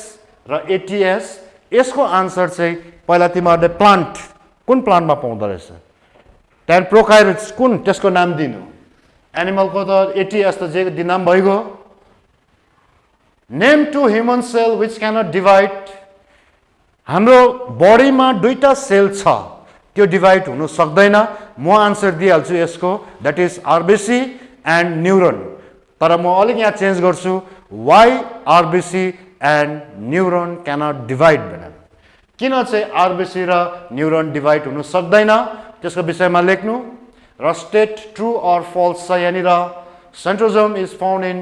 र 80S यसको आन्सर चाहिँ पहिला तिमीहरूले प्लान्ट कुन प्लान्टमा पाउँदो रहेछ त्यहाँदेखि प्रोकार्योट्स कुन त्यसको नाम दिनु एनिमलको त 80S त जे नाम भइगयो name two human cell which cannot divide हाम्रो बडीमा दुईटा सेल छ त्यो डिभाइड हुन सक्दैन म आन्सर दिइहाल्छु यसको that is RBC and neuron तर म अलिक यहाँ चेन्ज गर्छु why RBC and neuron cannot divide भनेर किन चाहिँ आरबिसी र न्युरोन डिभाइड हुन सक्दैन त्यसको विषयमा लेख्नु र स्टेट ट्रु अर फल्स छ यहाँनिर centrosome is found in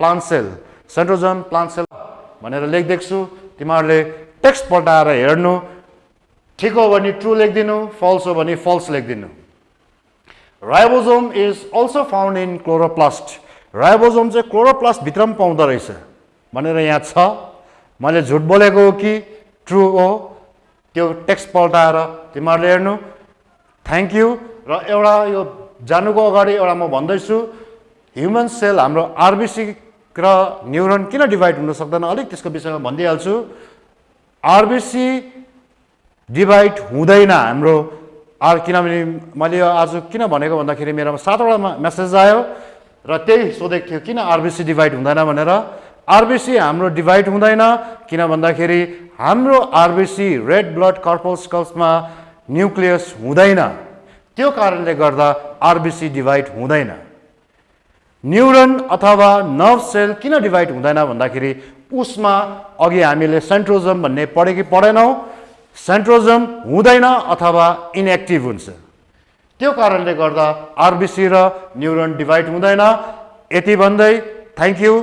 plant cell centrosome plant cell भनेर लेखिदिएको छु तिमीहरूले टेक्स्ट पल्टाएर हेर्नु ठिक हो भने ट्रु लेखिदिनु फल्स हो भने फल्स लेखिदिनु ribosome is also found in chloroplast ribosome चाहिँ क्लोरोप्लास्ट भित्र पनि पाउँदो रहेछ भनेर यहाँ छ मैले झुट बोलेको हो कि ट्रु हो त्यो टेक्स्ट पल्टाएर तिमीहरूले हेर्नु थ्याङ्क यू र एउटा यो जानुको अगाडि एउटा म भन्दैछु ह्युमन सेल हाम्रो आरबिसी र न्युरोन किन डिभाइड हुन सक्दैन अलिक त्यसको विषयमा भनिदिइहाल्छु आरबिसी डिभाइड हुँदैन हाम्रो किनभने मैले आज किन भनेको भन्दाखेरि मेरोमा 7वटा मेसेज आयो र त्यही सोधेको थियो किन आरबिसी डिभाइड हुँदैन भनेर आरबिसी हाम्रो डिभाइड हुँदैन किन भन्दाखेरि हाम्रो आरबिसी रेड ब्लड कर्पस्कल्समा न्युक्लियस हुँदैन त्यो कारणले गर्दा आरबिसी डिभाइड हुँदैन न्युरोन अथवा नर्भ सेल किन डिभाइड हुँदैन भन्दाखेरि उसमा अघि हामीले सेन्ट्रोजम भन्ने पढे कि पढेनौ सेन्ट्रोजम हुँदैन अथवा इनएक्टिभ हुन्छ त्यो कारणले गर्दा आरबिसी र न्युरोन डिभाइड हुँदैन यति भन्दै थ्याङ्क यू